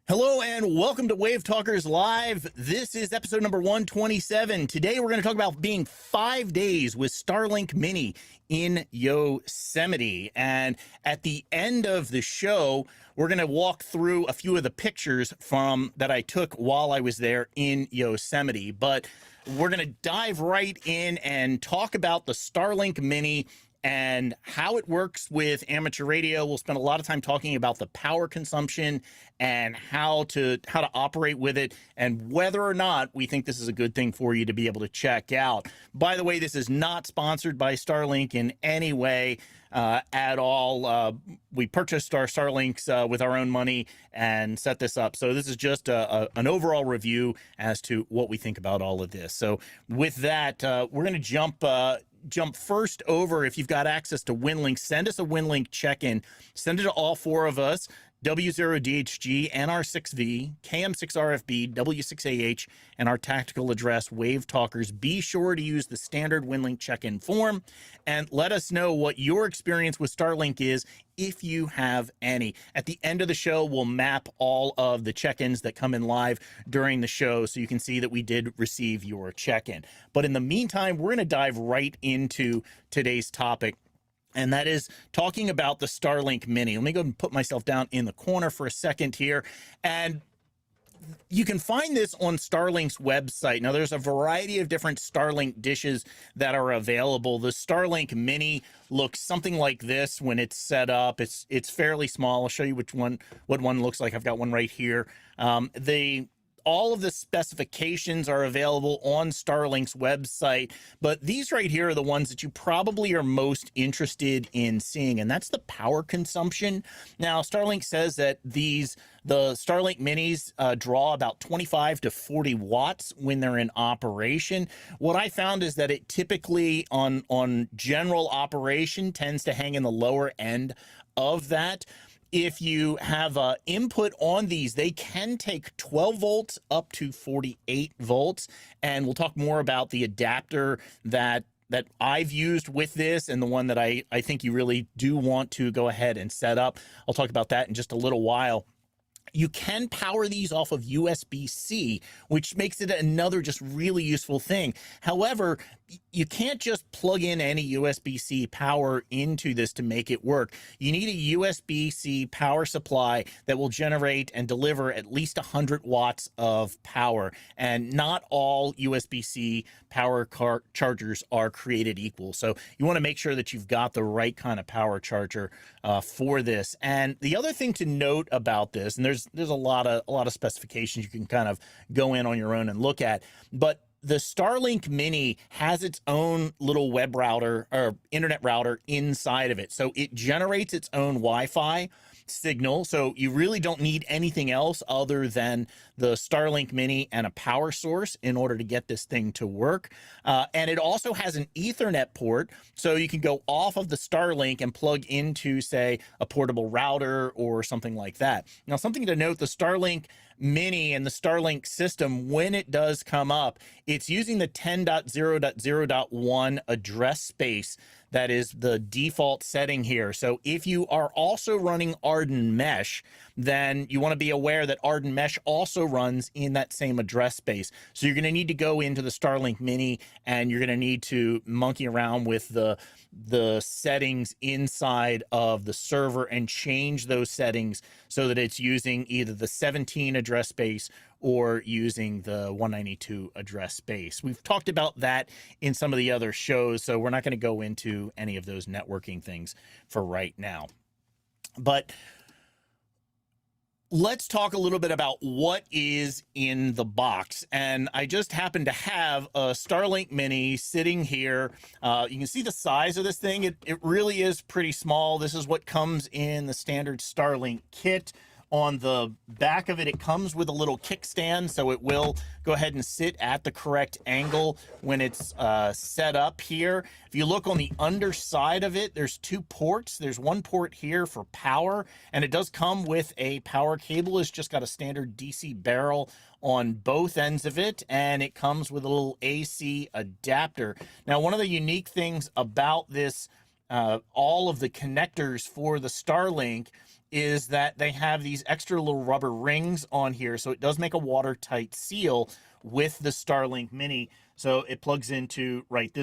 Hello and welcome to WaveTalkers Live. This is episode number 127. Today we're going to talk about being 5 days with Starlink Mini in Yosemite. And at the end of the show, we're going to walk through a few of the pictures that I took while I was there in Yosemite. But we're going to dive right in and talk about the Starlink Mini and how it works with amateur radio. We'll spend a lot of time talking about the power consumption and how to operate with it, and whether or not we think this is a good thing for you to be able to check out. By the way, this is not sponsored by Starlink in any way at all. We purchased our Starlinks with our own money and set this up. So this is just an overall review as to what we think about all of this. So with that, we're going to jump first over. If you've got access to WinLink, send us a WinLink check-in. Send it to all four of us: W0DHG, NR6V, KM6RFB, W6AH, and our tactical address, WaveTalkers. Be sure to use the standard WinLink check-in form and let us know what your experience with Starlink is, if you have any. At the end of the show, we'll map all of the check-ins that come in live during the show so you can see that we did receive your check-in. But in the meantime, we're going to dive right into today's topic, and that is talking about the Starlink Mini. Let me go and put myself down in the corner for a second here. And you can find this on Starlink's website. Now, there's a variety of different Starlink dishes that are available. The Starlink Mini looks something like this when it's set up. It's fairly small. I'll show you what one looks like. I've got one right here. All of the specifications are available on Starlink's website, but these right here are the ones that you probably are most interested in seeing, and that's the power consumption. Now, Starlink says that the Starlink Minis draw about 25 to 40 watts when they're in operation. What I found is that it typically on general operation tends to hang in the lower end of that. If you have input on these, they can take 12 volts up to 48 volts. And we'll talk more about the adapter that I've used with this, and the one that I think you really do want to go ahead and set up. I'll talk about that in just a little while. You can power these off of USB-C, which makes it another just really useful thing. However, you can't just plug in any USB-C power into this to make it work. You need a USB-C power supply that will generate and deliver at least 100 watts of power. And not all USB-C power chargers are created equal. So you want to make sure that you've got the right kind of power charger for this. And the other thing to note about this, and there's a lot of specifications you can kind of go in on your own and look at, but the Starlink Mini has its own little web router or internet router inside of it. So it generates its own Wi-Fi signal. So you really don't need anything else other than the Starlink Mini and a power source in order to get this thing to work. And it also has an Ethernet port, so you can go off of the Starlink and plug into, say, a portable router or something like that. Now, something to note, the Starlink Mini and the Starlink system, when it does come up, it's using the 10.0.0.1 address space. That is the default setting here. So if you are also running Arden Mesh, then you want to be aware that Arden Mesh also runs in that same address space. So you're going to need to go into the Starlink Mini, and you're going to need to monkey around with the settings inside of the server and change those settings so that it's using either the 17 address space or using the 192 address space. We've talked about that in some of the other shows, so we're not going to go into any of those networking things for right now. But let's talk a little bit about what is in the box. And I just happen to have a Starlink Mini sitting here. You can see the size of this thing. It really is pretty small. This is what comes in the standard Starlink kit. On the back of it, it comes with a little kickstand, so it will go ahead and sit at the correct angle when it's set up here. If you look on the underside of it, there's two ports. There's one port here for power, and it does come with a power cable. It's just got a standard DC barrel on both ends of it, and it comes with a little AC adapter. Now, one of the unique things about this, all of the connectors for the Starlink, is that they have these extra little rubber rings on here, so it does make a watertight seal with the Starlink Mini. So it plugs into at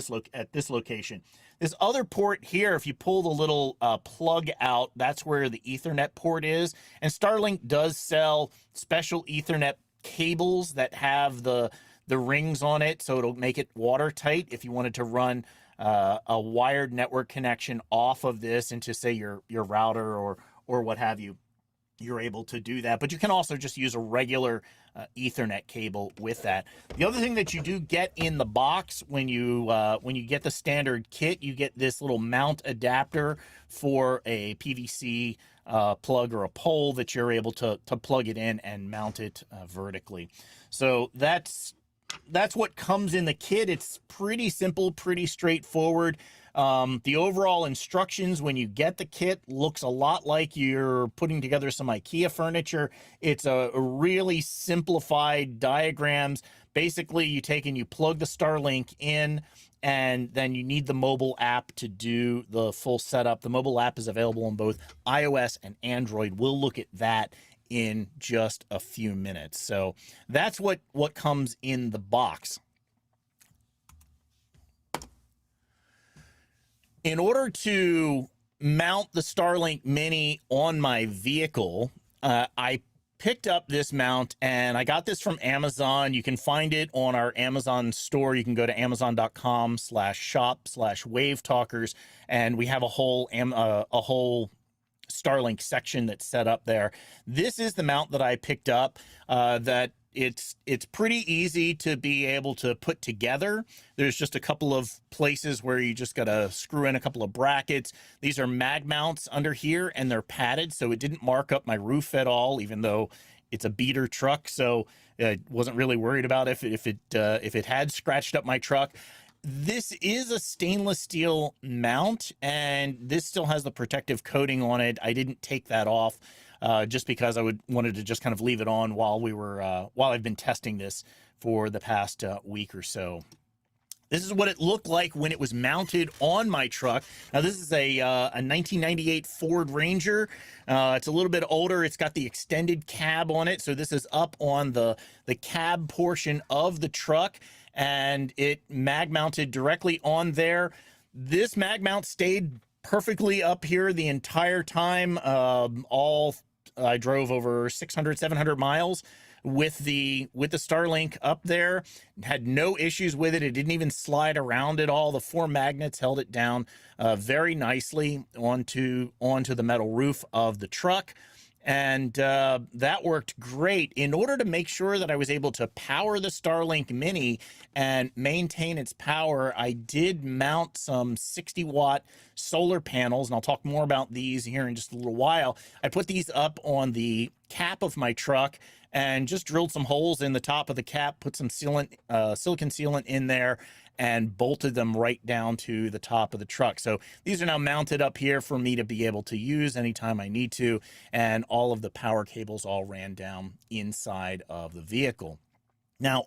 this location. This other port here, if you pull the little plug out, that's where the Ethernet port is. And Starlink does sell special Ethernet cables that have the rings on it, so it'll make it watertight if you wanted to run a wired network connection off of this into, say, your router or what have you. You're able to do that, but you can also just use a regular Ethernet cable with that. The other thing that you do get in the box when you get the standard kit, you get this little mount adapter for a PVC plug or a pole that you're able to plug it in and mount it vertically. So that's what comes in the kit. It's pretty simple, pretty straightforward. The overall instructions when you get the kit looks a lot like you're putting together some IKEA furniture. It's a really simplified diagrams. Basically, you take and you plug the Starlink in, and then you need the mobile app to do the full setup. The mobile app is available on both iOS and Android. We'll look at that in just a few minutes. So that's what comes in the box. In order to mount the Starlink Mini on my vehicle, I picked up this mount, and I got this from Amazon. You can find it on our Amazon store. You can go to amazon.com/shop/WaveTalkers, and we have a whole Starlink section that's set up there. This is the mount that I picked up. That it's pretty easy to be able to put together. There's just a couple of places where you just gotta screw in a couple of brackets. These are mag mounts under here, and they're padded, so it didn't mark up my roof at all, even though it's a beater truck. So I wasn't really worried about if it had scratched up my truck. This is a stainless steel mount, and this still has the protective coating on it. I didn't take that off just because I wanted to just kind of leave it on while I've been testing this for the past week or so. This is what it looked like when it was mounted on my truck. Now, this is a 1998 Ford Ranger. It's a little bit older. It's got the extended cab on it. So this is up on the cab portion of the truck, and it mag mounted directly on there. This mag mount stayed perfectly up here the entire time. I drove over 600, 700 miles with the Starlink up there. Had no issues with it. It didn't even slide around at all. The 4 magnets held it down very nicely onto the metal roof of the truck. And that worked great. In order to make sure that I was able to power the Starlink Mini and maintain its power, I did mount some 60-watt solar panels, and I'll talk more about these here in just a little while. I put these up on the cap of my truck and just drilled some holes in the top of the cap, put some silicon sealant in there, and bolted them right down to the top of the truck. So these are now mounted up here for me to be able to use anytime I need to, and all of the power cables all ran down inside of the vehicle. Now,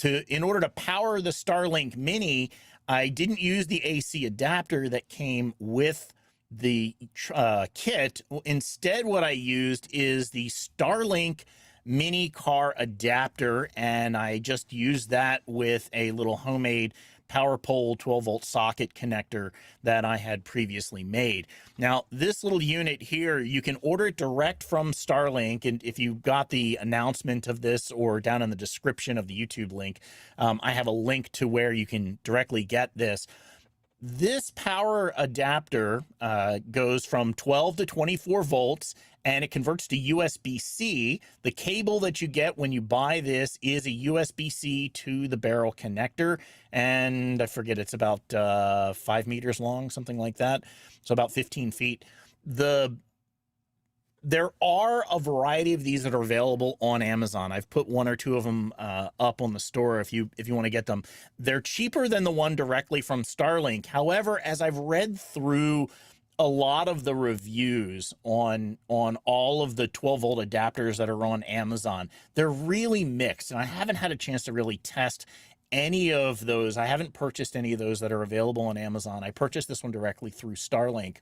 in order to power the Starlink Mini, I didn't use the AC adapter that came with the kit. Instead, what I used is the Starlink mini car adapter, and I just used that with a little homemade power pole 12-volt socket connector that I had previously made. Now, this little unit here, you can order it direct from Starlink, and if you got the announcement of this or down in the description of the YouTube link, I have a link to where you can directly get this. This power adapter goes from 12 to 24 volts, and it converts to USB-C. The cable that you get when you buy this is a USB-C to the barrel connector, and I forget, it's about 5 meters long, something like that, so about 15 feet. There are a variety of these that are available on Amazon. I've put 1 or 2 of them up on the store if you want to get them. They're cheaper than the one directly from Starlink. However, as I've read through a lot of the reviews on all of the 12-volt adapters that are on Amazon, they're really mixed, and I haven't had a chance to really test any of those. I haven't purchased any of those that are available on Amazon. I purchased this one directly through Starlink.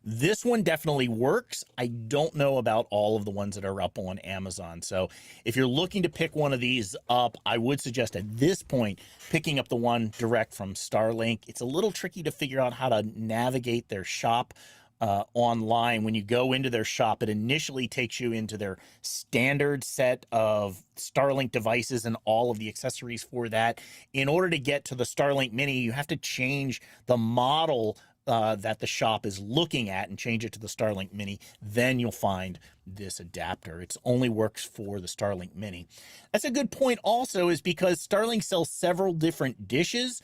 This one definitely works. I don't know about all of the ones that are up on Amazon. So if you're looking to pick one of these up, I would suggest at this point picking up the one direct from Starlink. It's a little tricky to figure out how to navigate their shop online. When you go into their shop, it initially takes you into their standard set of Starlink devices and all of the accessories for that. In order to get to the Starlink Mini, you have to change the model that the shop is looking at and change it to the Starlink Mini. Then you'll find this adapter. It only works for the Starlink Mini. That's a good point also, is because Starlink sells several different dishes.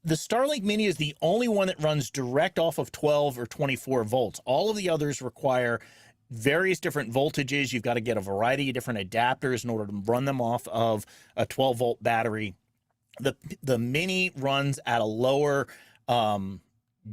The Starlink Mini is the only one that runs direct off of 12 or 24 volts. All of the others require various different voltages. You've got to get a variety of different adapters in order to run them off of a 12-volt battery. The Mini runs at a lower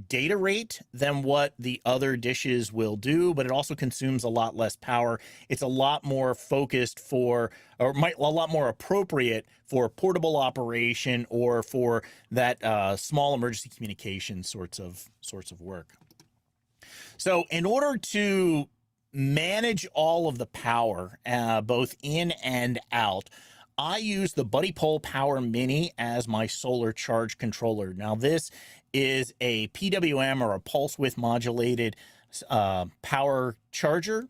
data rate than what the other dishes will do, but it also consumes a lot less power. It's a lot more focused for, or a lot more appropriate for portable operation or for that small emergency communication sorts of work. So in order to manage all of the power, both in and out, I use the Buddy Pole Power Mini as my solar charge controller. Now this is a PWM, or a pulse width modulated power charger.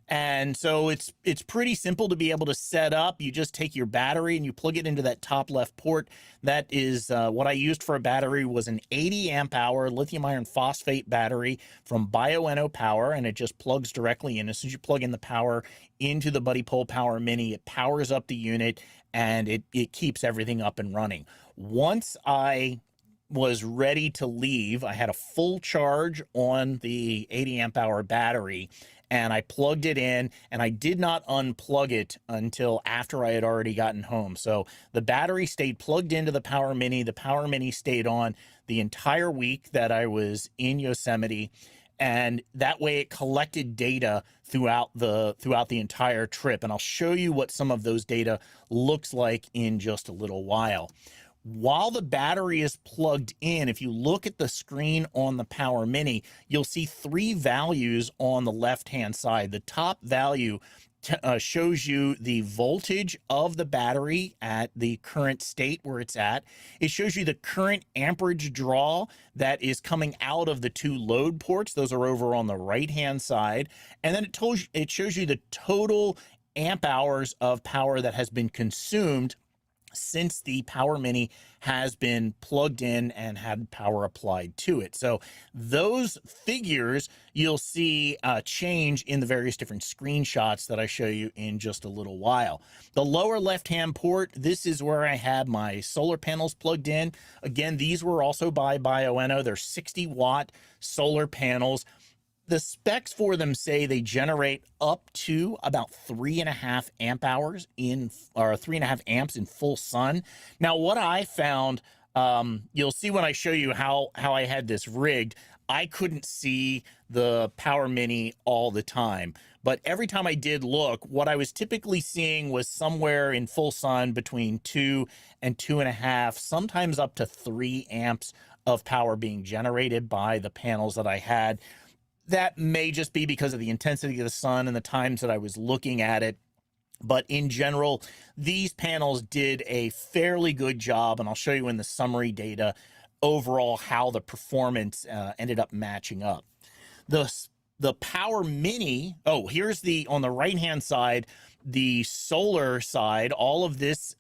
And so it's pretty simple to be able to set up. You just take your battery and you plug it into that top left port. That is what I used for a battery was an 80 amp hour lithium iron phosphate battery from Bioenno Power, and it just plugs directly in. As soon as you plug in the power into the Buddy Pole Power Mini, it powers up the unit and it keeps everything up and running. Once I was ready to leave, I had a full charge on the 80 amp hour battery, and I plugged it in, and I did not unplug it until after I had already gotten home. So the battery stayed plugged into the Power Mini. The Power Mini stayed on the entire week that I was in Yosemite, and that way it collected data throughout the entire trip. And I'll show you what some of those data looks like in just a little while. While the battery is plugged in, if you look at the screen on the Power Mini, you'll see three values on the left-hand side. The top value shows you the voltage of the battery at the current state where it's at. It shows you the current amperage draw that is coming out of the two load ports. Those are over on the right-hand side. And then it shows you the total amp hours of power that has been consumed since the Power Mini has been plugged in and had power applied to it. So those figures you'll see change in the various different screenshots that I show you in just a little while. The lower left-hand port, this is where I had my solar panels plugged in. Again, these were also by Bioenno. They're 60-watt solar panels. The specs for them say they generate up to about 3.5 amp hours or 3.5 amps in full sun. Now, what I found, you'll see when I show you how I had this rigged, I couldn't see the Power Mini all the time. But every time I did look, what I was typically seeing was somewhere in full sun between 2 and 2.5, sometimes up to 3 amps of power being generated by the panels that I had. That may just be because of the intensity of the sun and the times that I was looking at it. But in general, these panels did a fairly good job, and I'll show you in the summary data overall how the performance ended up matching up. The Power Mini, here's on the right-hand side, the solar side, all of these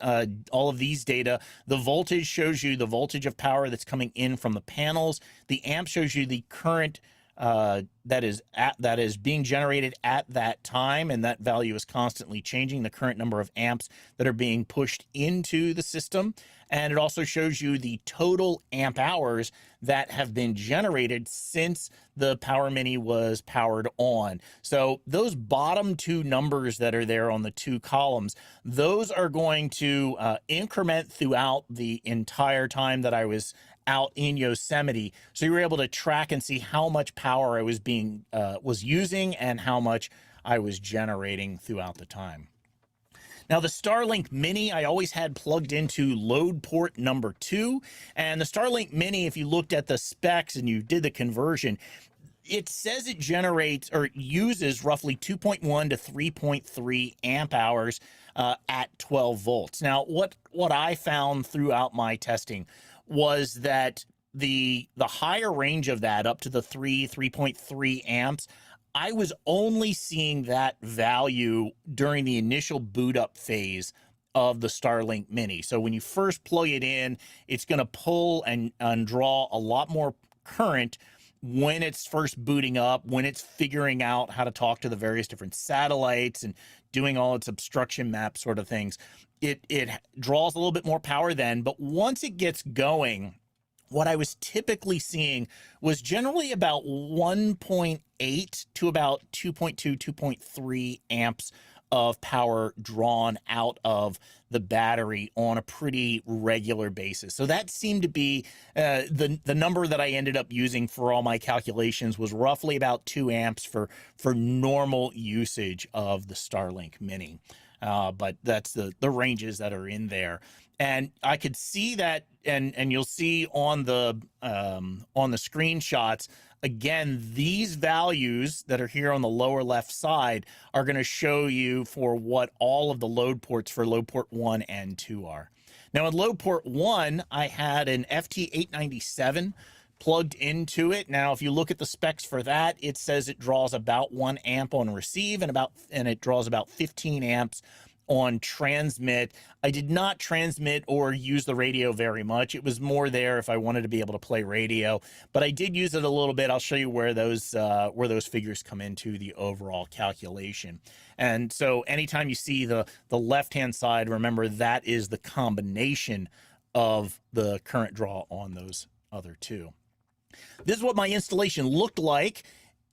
data. The voltage shows you the voltage of power that's coming in from the panels. The amp shows you the current that is being generated at that time, and that value is constantly changing, the current number of amps that are being pushed into the system. And it also shows you the total amp hours that have been generated since the Power Mini was powered on. So those bottom two numbers that are there on the two columns, those are going to increment throughout the entire time that I was out in Yosemite. So you were able to track and see how much power I was using and how much I was generating throughout the time. Now, the Starlink Mini, I always had plugged into load port number 2. And the Starlink Mini, if you looked at the specs and you did the conversion, it says it generates or uses roughly 2.1 to 3.3 amp hours at 12 volts. Now, what I found throughout my testing was that the higher range of that, up to the 3.3 amps, I was only seeing that value during the initial boot up phase of the Starlink Mini. So when you first plug it in, it's going to pull and draw a lot more current when it's first booting up, when it's figuring out how to talk to the various different satellites and doing all its obstruction map sort of things. It draws a little bit more power then, but once it gets going, what I was typically seeing was generally about 1.8 to about 2.2, 2.3 amps of power drawn out of the battery on a pretty regular basis. So that seemed to be the number that I ended up using for all my calculations was roughly about 2 amps for normal usage of the Starlink Mini. But that's the ranges that are in there. And I could see that, and you'll see on the screenshots, again, these values that are here on the lower left side are going to show you for what all of the load ports for load port 1 and 2 are. Now, in load port 1, I had an FT897 plugged into it. Now, if you look at the specs for that, it says it draws about 1 amp on receive and it draws about 15 amps on transmit. I did not transmit or use the radio very much. It was more there if I wanted to be able to play radio, but I did use it a little bit. I'll show you where those figures come into the overall calculation. And so anytime you see the left-hand side, remember that is the combination of the current draw on those other two. This is what my installation looked like.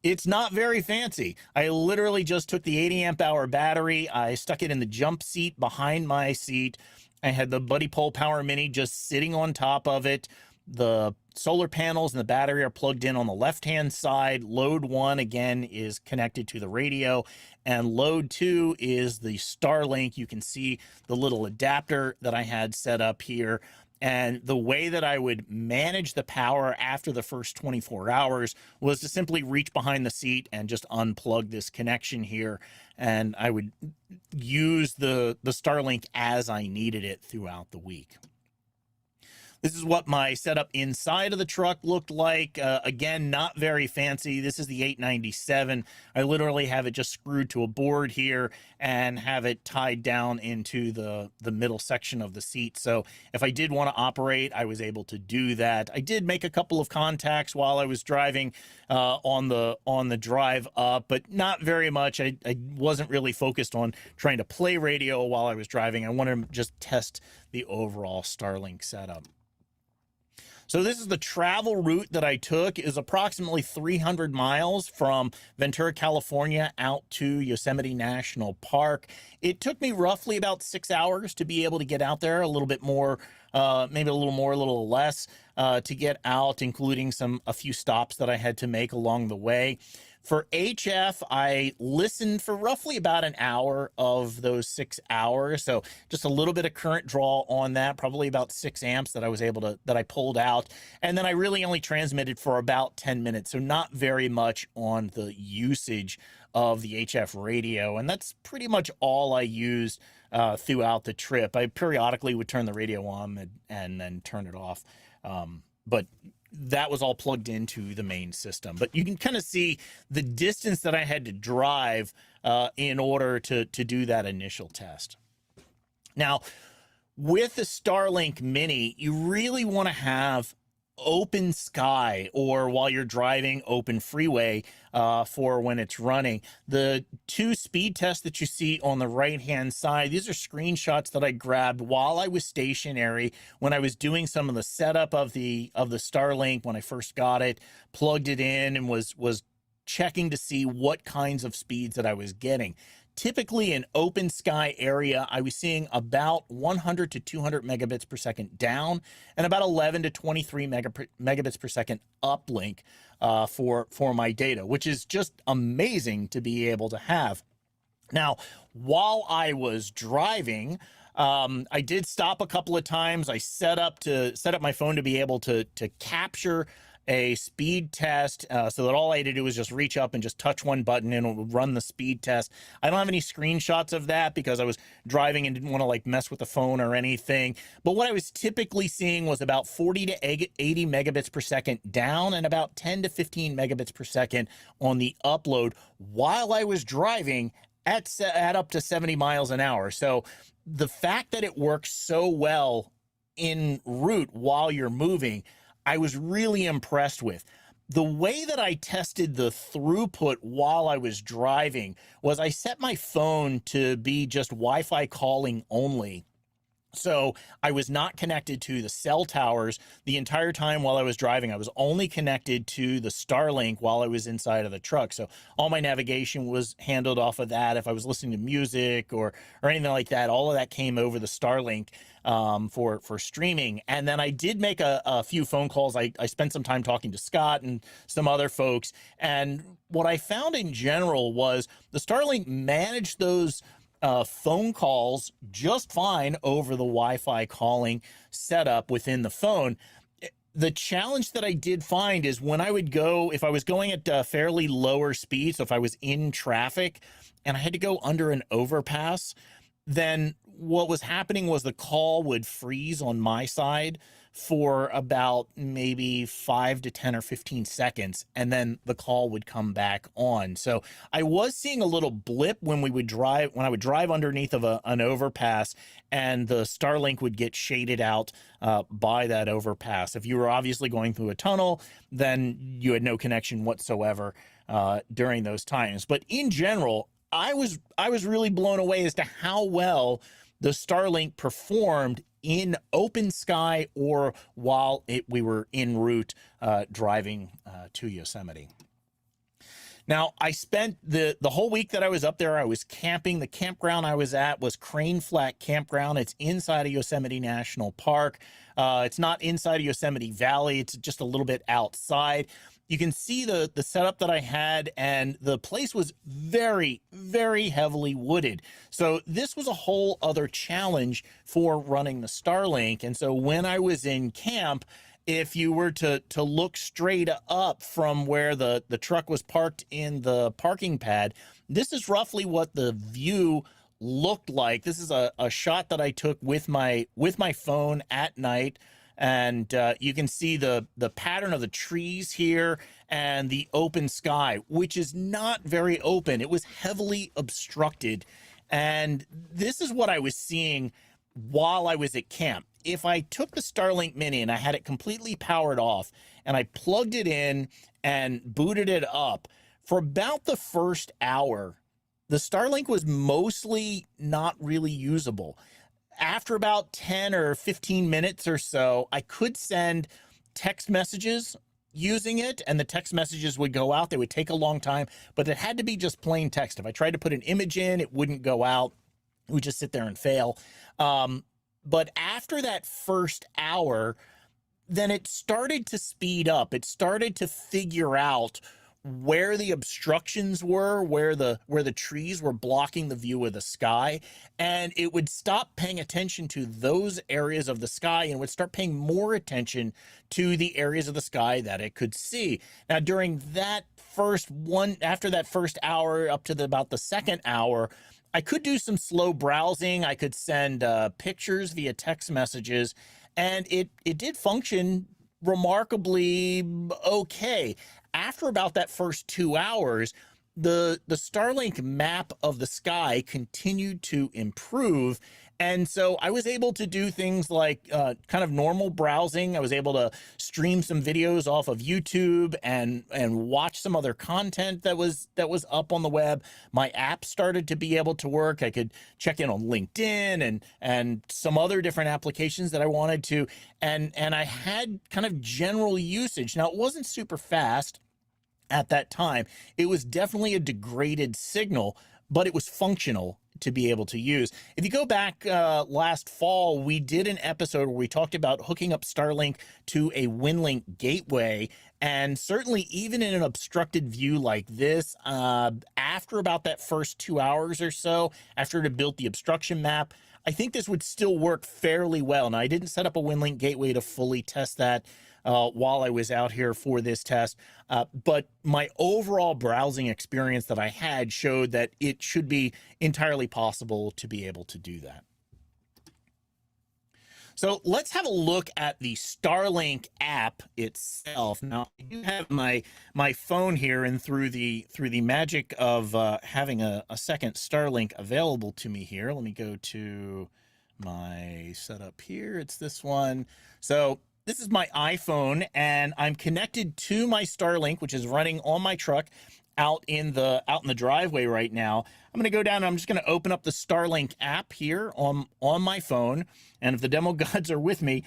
It's not very fancy. I literally just took the 80 amp hour battery. I stuck it in the jump seat behind my seat. I had the Buddy Pole Power Mini just sitting on top of it. The solar panels and the battery are plugged in on the left-hand side. Load 1, again, is connected to the radio. And load 2 is the Starlink. You can see the little adapter that I had set up here. And the way that I would manage the power after the first 24 hours was to simply reach behind the seat and just unplug this connection here. And I would use the Starlink as I needed it throughout the week. This is what my setup inside of the truck looked like. Again, not very fancy. This is the 897. I literally have it just screwed to a board here and have it tied down into the middle section of the seat. So if I did want to operate, I was able to do that. I did make a couple of contacts while I was driving on the drive up, but not very much. I wasn't really focused on trying to play radio while I was driving. I wanted to just test the overall Starlink setup. So this is the travel route that I took. Is approximately 300 miles from Ventura, California out to Yosemite National Park. It took me roughly about 6 hours to be able to get out there, a little bit more, maybe a little more, a little less to get out, including a few stops that I had to make along the way. For HF, I listened for roughly about an hour of those 6 hours. So just a little bit of current draw on that, probably about 6 amps that I pulled out. And then I really only transmitted for about 10 minutes. So not very much on the usage of the HF radio. And that's pretty much all I used throughout the trip. I periodically would turn the radio on and then turn it off. But that was all plugged into the main system. But you can kind of see the distance that I had to drive in order to do that initial test. Now, with the Starlink Mini, you really want to have open sky, or while you're driving, open freeway for when it's running. The 2 speed tests that you see on the right hand side, these are screenshots that I grabbed while I was stationary when I was doing some of the setup of the Starlink when I first got it, plugged it in, and was checking to see what kinds of speeds that I was getting. Typically in open sky area, I was seeing about 100 to 200 megabits per second down and about 11 to 23 megabits per second uplink for my data, which is just amazing to be able to have. Now, while I was driving, I did stop a couple of times. I set up my phone to be able to capture a speed test so that all I had to do was just reach up and just touch one button and it would run the speed test. I don't have any screenshots of that because I was driving and didn't want to like mess with the phone or anything. But what I was typically seeing was about 40 to 80 megabits per second down and about 10 to 15 megabits per second on the upload while I was driving at up to 70 miles an hour. So the fact that it works so well en route while you're moving, I was really impressed with. The way that I tested the throughput while I was driving was I set my phone to be just Wi-Fi calling only. So I was not connected to the cell towers the entire time while I was driving. I was only connected to the Starlink while I was inside of the truck. So all my navigation was handled off of that. If I was listening to music or anything like that, all of that came over the Starlink for streaming. And then I did make a few phone calls. I spent some time talking to Scott and some other folks. And what I found in general was the Starlink managed those phone calls just fine over the Wi-Fi calling setup within the phone. The challenge that I did find is when I would go, if I was going at fairly lower speed, so if I was in traffic and I had to go under an overpass, then what was happening was the call would freeze on my side for about maybe 5 to 10 or 15 seconds, and then the call would come back on. So I was seeing a little blip when I would drive underneath of an overpass, and the Starlink would get shaded out by that overpass. If you were obviously going through a tunnel, then you had no connection whatsoever during those times. But in general, I was really blown away as to how well the Starlink performed in open sky or while we were en route driving to Yosemite. Now, I spent the whole week that I was up there, I was camping. The campground I was at was Crane Flat Campground. It's inside of Yosemite National Park. It's not inside of Yosemite Valley. It's just a little bit outside. You can see the setup that I had, and the place was very, very heavily wooded. So this was a whole other challenge for running the Starlink. And so when I was in camp, if you were to look straight up from where the truck was parked in the parking pad, this is roughly what the view looked like. This is a shot that I took with my phone at night. And you can see the pattern of the trees here and the open sky, which is not very open. It was heavily obstructed. And this is what I was seeing while I was at camp. If I took the Starlink Mini and I had it completely powered off and I plugged it in and booted it up, for about the first hour, the Starlink was mostly not really usable. After about 10 or 15 minutes or so, I could send text messages using it, and the text messages would go out. They would take a long time, but it had to be just plain text. If I tried to put an image in, it wouldn't go out. It would just sit there and fail. But after that first hour, then it started to speed up. It started to figure out where the obstructions were, where the trees were blocking the view of the sky, and it would stop paying attention to those areas of the sky and would start paying more attention to the areas of the sky that it could see. Now, during that after that first hour up to about the second hour, I could do some slow browsing. I could send pictures via text messages, and it did function remarkably okay. After about that first 2 hours, the Starlink map of the sky continued to improve. And so I was able to do things like kind of normal browsing. I was able to stream some videos off of YouTube and watch some other content that was up on the web. My app started to be able to work. I could check in on LinkedIn and some other different applications that I wanted to. And I had kind of general usage. Now, it wasn't super fast at that time. It was definitely a degraded signal, but it was functional to be able to use. If you go back last fall, we did an episode where we talked about hooking up Starlink to a WinLink gateway. And certainly even in an obstructed view like this, after about that first 2 hours or so, after it had built the obstruction map, I think this would still work fairly well. Now, I didn't set up a WinLink gateway to fully test that while I was out here for this test. But my overall browsing experience that I had showed that it should be entirely possible to be able to do that. So let's have a look at the Starlink app itself. Now, I do have my phone here, and through the magic of having a second Starlink available to me here, let me go to my setup here. It's this one. So this is my iPhone, and I'm connected to my Starlink, which is running on my truck out in the driveway right now. I'm going to go down and I'm just going to open up the Starlink app here on my phone. And if the demo gods are with me,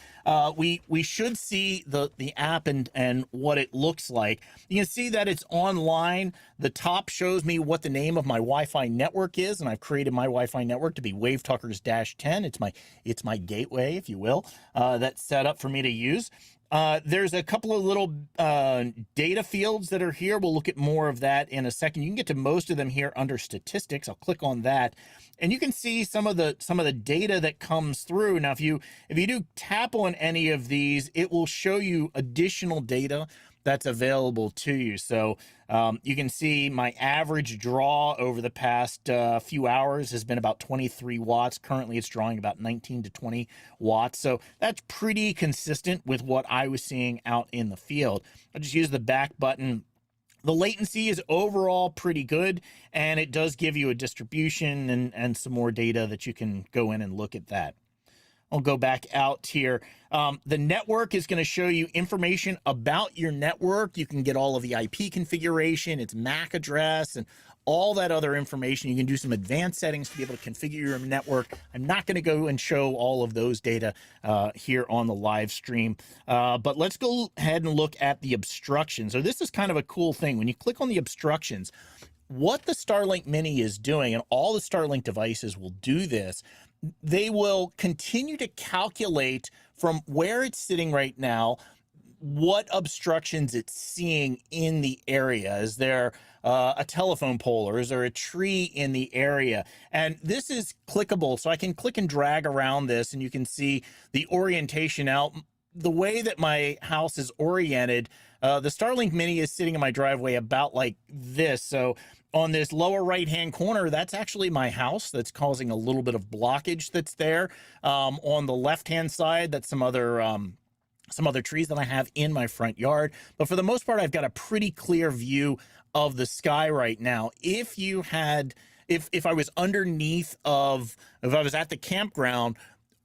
we should see the app and what it looks like. You can see that it's online. The top shows me what the name of my Wi-Fi network is, and I've created my Wi-Fi network to be WaveTalkers-10. It's my gateway, if you will, that's set up for me to use. There's a couple of little data fields that are here. We'll look at more of that in a second. You can get to most of them here under statistics. I'll click on that, and you can see some of the data that comes through. Now, if you do tap on any of these, it will show you additional data that's available to you. So you can see my average draw over the past few hours has been about 23 watts. Currently, it's drawing about 19 to 20 watts. So that's pretty consistent with what I was seeing out in the field. I'll just use the back button. The latency is overall pretty good, and it does give you a distribution and some more data that you can go in and look at that. I'll go back out here. The network is going to show you information about your network. You can get all of the IP configuration, its MAC address, and all that other information. You can do some advanced settings to be able to configure your network. I'm not going to go and show all of those data here on the live stream, but let's go ahead and look at the obstructions. So this is kind of a cool thing. When you click on the obstructions, what the Starlink Mini is doing, and all the Starlink devices will do this, they will continue to calculate from where it's sitting right now what obstructions it's seeing in the area. Is there a telephone pole, or is there a tree in the area? And this is clickable, so I can click and drag around this, and you can see the orientation out. The way that my house is oriented, the Starlink Mini is sitting in my driveway about like this. So on this lower right-hand corner, that's actually my house that's causing a little bit of blockage that's there. On the left-hand side, that's some other trees that I have in my front yard. But for the most part, I've got a pretty clear view of the sky right now. If I was underneath if I was at the campground,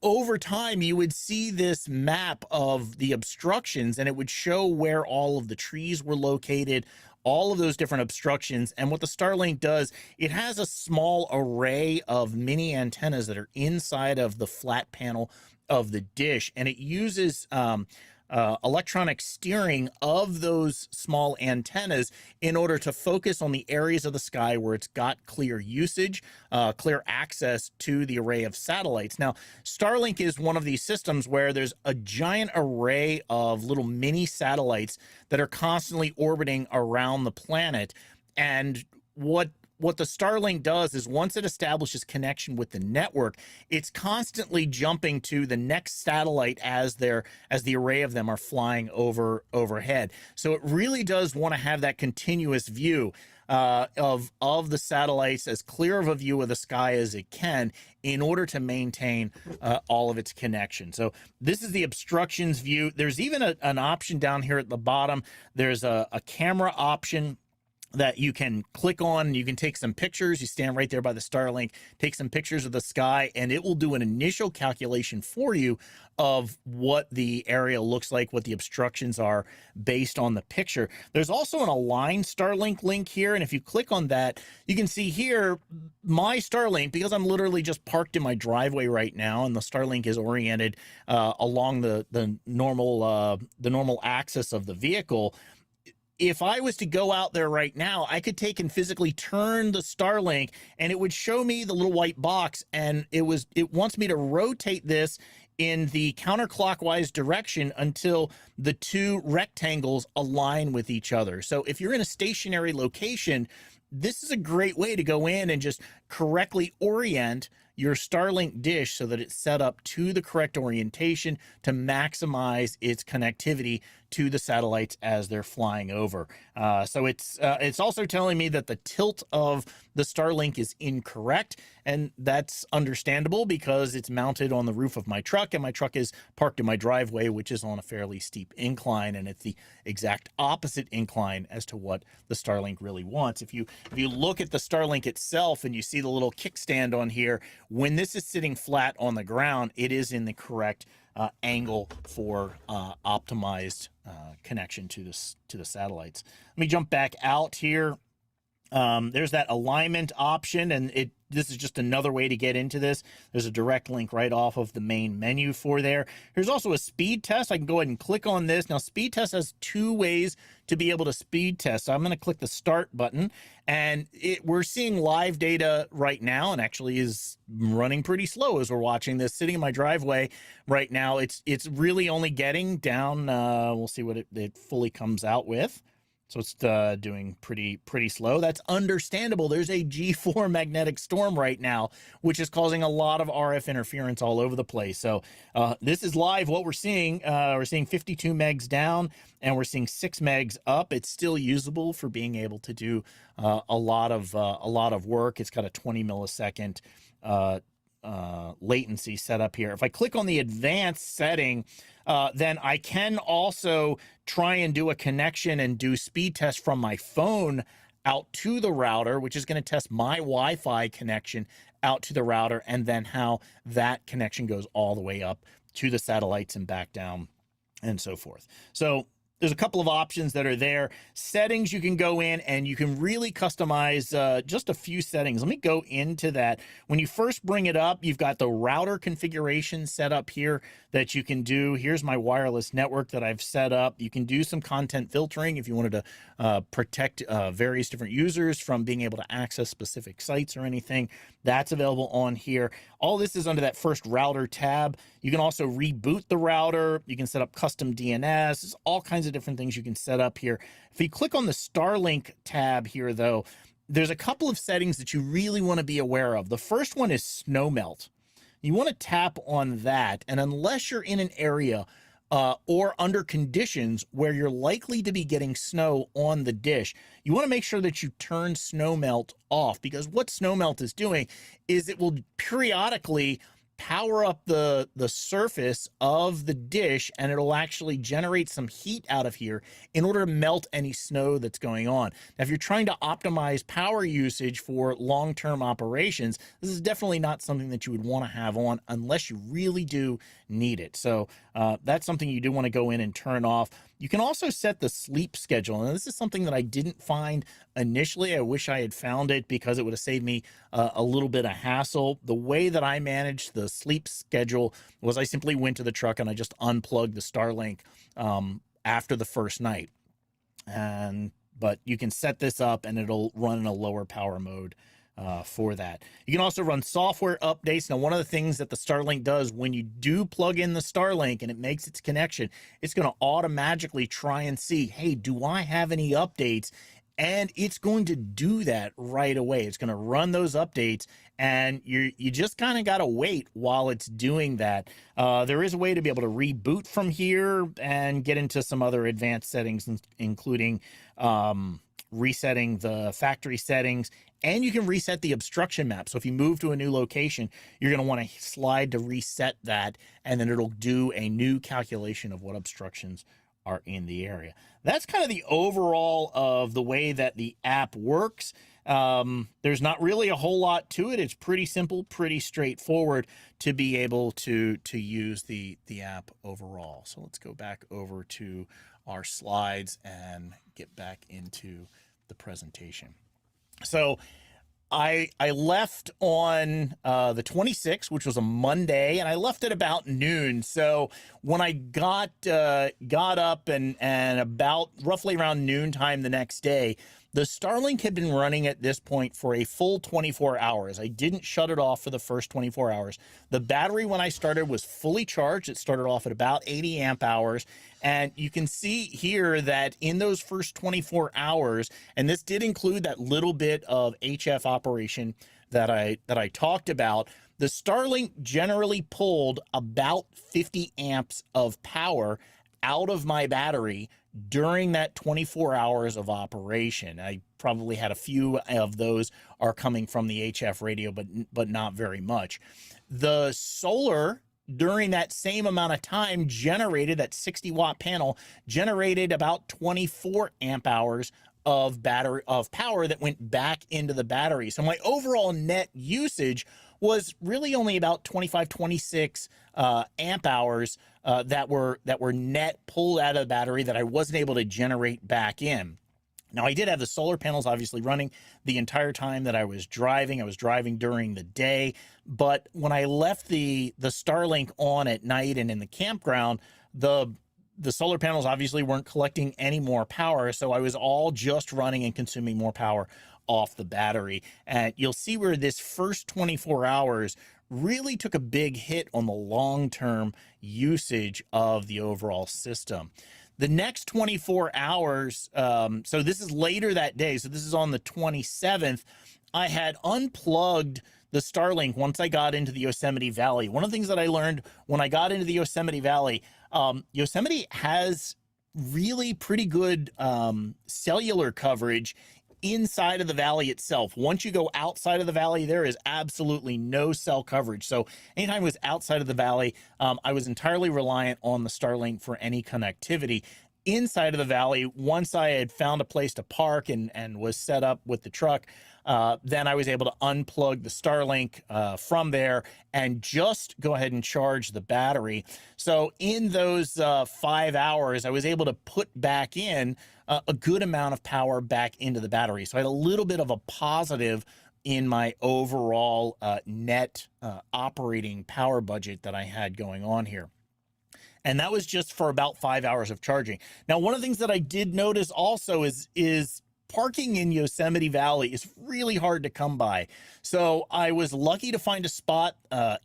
over time, you would see this map of the obstructions, and it would show where all of the trees were located, all of those different obstructions. And what the Starlink does, it has a small array of mini antennas that are inside of the flat panel of the dish, and it uses electronic steering of those small antennas in order to focus on the areas of the sky where it's got clear usage, clear access to the array of satellites. Now, Starlink is one of these systems where there's a giant array of little mini satellites that are constantly orbiting around the planet. And what the Starlink does is once it establishes connection with the network, it's constantly jumping to the next satellite as the array of them are flying overhead. So it really does want to have that continuous view of the satellites, as clear of a view of the sky as it can, in order to maintain all of its connection. So this is the obstructions view. There's even an option down here at the bottom. There's a camera option that you can click on, and you can take some pictures. You stand right there by the Starlink, take some pictures of the sky, and it will do an initial calculation for you of what the area looks like, what the obstructions are based on the picture. There's also an aligned Starlink link here, and if you click on that, you can see here my Starlink, because I'm literally just parked in my driveway right now, and the Starlink is oriented along the normal axis of the vehicle. If I was to go out there right now, I could take and physically turn the Starlink, and it would show me the little white box, and it wants me to rotate this in the counterclockwise direction until the two rectangles align with each other. So if you're in a stationary location, this is a great way to go in and just correctly orient your Starlink dish so that it's set up to the correct orientation to maximize its connectivity to the satellites as they're flying over. So it's also telling me that the tilt of the Starlink is incorrect, and that's understandable because it's mounted on the roof of my truck, and my truck is parked in my driveway, which is on a fairly steep incline, and it's the exact opposite incline as to what the Starlink really wants. If you look at the Starlink itself and you see the little kickstand on here, when this is sitting flat on the ground, it is in the correct angle for optimized connection to the satellites. Let me jump back out here. There's that alignment option, and this is just another way to get into this. There's a direct link right off of the main menu for there. Here's also a speed test. I can go ahead and click on this. Now, speed test has two ways to be able to speed test. So I'm going to click the start button, and we're seeing live data right now, and actually is running pretty slow as we're watching this. Sitting in my driveway right now, it's really only getting down. We'll see what it fully comes out with. So it's doing pretty slow. That's understandable. There's a G4 magnetic storm right now, which is causing a lot of RF interference all over the place. So this is live. What we're seeing 52 megs down, and we're seeing 6 megs up. It's still usable for being able to do a lot of work. It's got a 20 millisecond latency set up here. If I click on the advanced setting, then I can also try and do a connection and do speed test from my phone out to the router, which is going to test my Wi-Fi connection out to the router, and then how that connection goes all the way up to the satellites and back down and so forth. So there's a couple of options that are there. Settings, you can go in and you can really customize just a few settings. Let me go into that. When you first bring it up, you've got the router configuration set up here that you can do. Here's my wireless network that I've set up. You can do some content filtering if you wanted to protect various different users from being able to access specific sites or anything. That's available on here. All this is under that first router tab. You can also reboot the router. You can set up custom DNS. There's all kinds of different things you can set up here. If you click on the Starlink tab here, though, there's a couple of settings that you really want to be aware of. The first one is snow melt. You want to tap on that, and unless you're in an area or under conditions where you're likely to be getting snow on the dish, you want to make sure that you turn snow melt off, because what snow melt is doing is it will periodically power up the surface of the dish, and it'll actually generate some heat out of here in order to melt any snow that's going on. Now, if you're trying to optimize power usage for long-term operations, this is definitely not something that you would want to have on unless you really do need it. So that's something you do want to go in and turn off. You can also set the sleep schedule, and this is something that I didn't find initially. I wish I had found it because it would have saved me a little bit of hassle. The way that I managed the sleep schedule was I simply went to the truck and I just unplugged the Starlink after the first night. But you can set this up and it'll run in a lower power mode for that. You can also run software updates. Now, one of the things that the Starlink does when you do plug in the Starlink and it makes its connection, it's going to automatically try and see, hey, do I have any updates? And it's going to do that right away. It's going to run those updates, and you just kind of got to wait while it's doing that. There is a way to be able to reboot from here and get into some other advanced settings, including resetting the factory settings, and you can reset the obstruction map. So if you move to a new location, you're going to want to slide to reset that, and then it'll do a new calculation of what obstructions are in the area. That's kind of the overall of the way that the app works. There's not really a whole lot to it. It's pretty simple, pretty straightforward to be able to use the app overall. So let's go back over to our slides and get back into the presentation. So I left on the 26th, which was a Monday, and I left at about noon. So when I got up and about roughly around noontime the next day, the Starlink had been running at this point for a full 24 hours. I didn't shut it off for the first 24 hours. The battery, when I started, was fully charged. It started off at about 80 amp hours. And you can see here that in those first 24 hours, and this did include that little bit of HF operation that I talked about, the Starlink generally pulled about 50 amps of power out of my battery during that 24 hours of operation. I probably had a few of those are coming from the HF radio, but not very much. The solar during that same amount of time generated, that 60-watt panel generated about 24 amp hours of power that went back into the battery. So my overall net usage was really only about 25, 26 amp hours that were net pulled out of the battery that I wasn't able to generate back in. Now, I did have the solar panels obviously running the entire time that I was driving. I was driving during the day, but when I left the Starlink on at night and in the campground, the solar panels obviously weren't collecting any more power, so I was all just running and consuming more power off the battery. And you'll see where this first 24 hours really took a big hit on the long-term usage of the overall system. The next 24 hours, so this is later that day, so this is on the 27th, I had unplugged the Starlink once I got into the Yosemite Valley. One of the things that I learned when I got into the Yosemite Valley, Yosemite has really pretty good cellular coverage inside of the valley itself. Once you go outside of the valley, there is absolutely no cell coverage. So anytime I was outside of the valley, I was entirely reliant on the Starlink for any connectivity. Inside of the valley, once I had found a place to park and was set up with the truck, then I was able to unplug the Starlink from there and just go ahead and charge the battery. So in those 5 hours, I was able to put back in a good amount of power back into the battery. So I had a little bit of a positive in my overall net operating power budget that I had going on here. And that was just for about 5 hours of charging. Now, one of the things that I did notice also is parking in Yosemite Valley is really hard to come by. So I was lucky to find a spot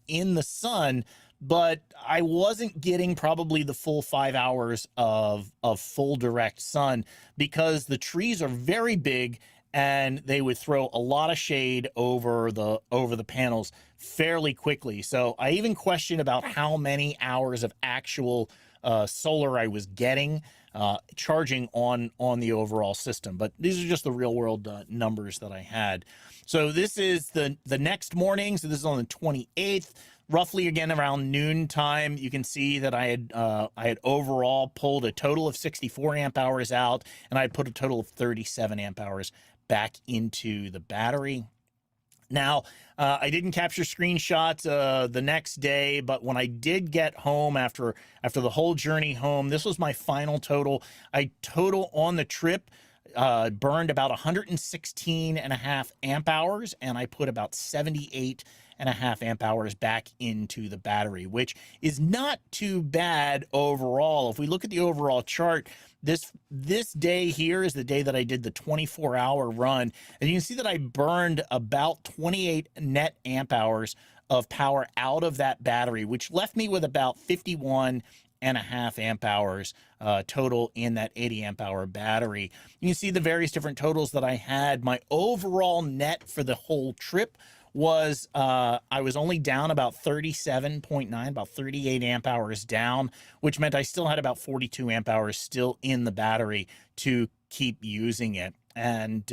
in the sun, but I wasn't getting probably the full 5 hours of full direct sun because the trees are very big and they would throw a lot of shade over the panels fairly quickly. So I even questioned about how many hours of actual solar I was getting charging on the overall system. But these are just the real world numbers that I had. So this is the next morning. So this is on the 28th. Roughly again around noon time, you can see that I had overall pulled a total of 64 amp hours out, and I had put a total of 37 amp hours back into the battery. Now, I didn't capture screenshots the next day, but when I did get home after the whole journey home, this was my final total. I total on the trip burned about 116.5 amp hours, and I put about 78.5 amp hours back into the battery, which is not too bad overall. If we look at the overall chart, this day here is the day that I did the 24-hour run, and you can see that I burned about 28 net amp hours of power out of that battery, which left me with about 51.5 amp hours total in that 80 amp hour battery. You can see the various different totals that I had. My overall net for the whole trip was I was only down about 37.9, about 38 amp hours down, which meant I still had about 42 amp hours still in the battery to keep using it. And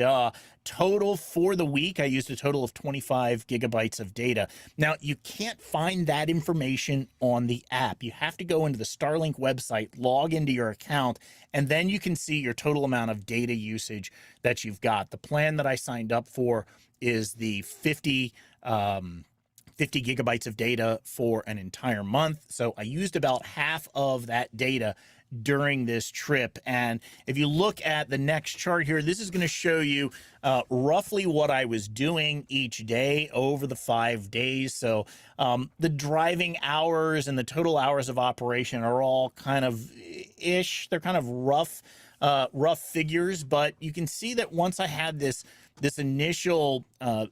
total for the week, I used a total of 25 gigabytes of data. Now, you can't find that information on the app. You have to go into the Starlink website, log into your account, and then you can see your total amount of data usage that you've got. The plan that I signed up for is the 50 gigabytes of data for an entire month. So I used about half of that data during this trip. And if you look at the next chart here, this is going to show you roughly what I was doing each day over the 5 days. So the driving hours and the total hours of operation are all kind of ish. They're kind of rough figures, but you can see that once I had this initial